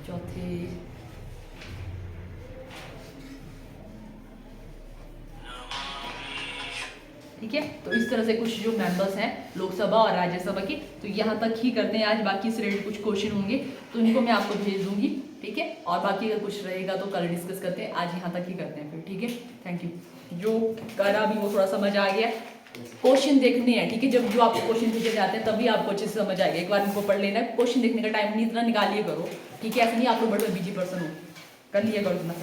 चौथे, ठीक है। तो इस तरह से कुछ जो मेंबर्स हैं लोकसभा और राज्यसभा के, तो यहाँ तक ही करते हैं आज। बाकी से रिलेटेड कुछ क्वेश्चन होंगे तो इनको मैं आपको भेज दूंगी, ठीक है। और बाकी अगर कुछ रहेगा तो कल डिस्कस करते हैं, आज यहाँ तक ही करते हैं फिर, ठीक है। Thank you. जो करा भी वो थोड़ा समझ आ गया, क्वेश्चन देखने हैं, ठीक है। जब जो आपको क्वेश्चन पूछे जाते हैं तभी आपको अच्छे से समझ आएगा। एक बार इनको पढ़ लेना, क्वेश्चन देखने का टाइम नहीं इतना निकालिए करो, ठीक है। ऐसा नहीं आप लोग बड़े बिजी पर्सन हो, कर लिया करो इतना।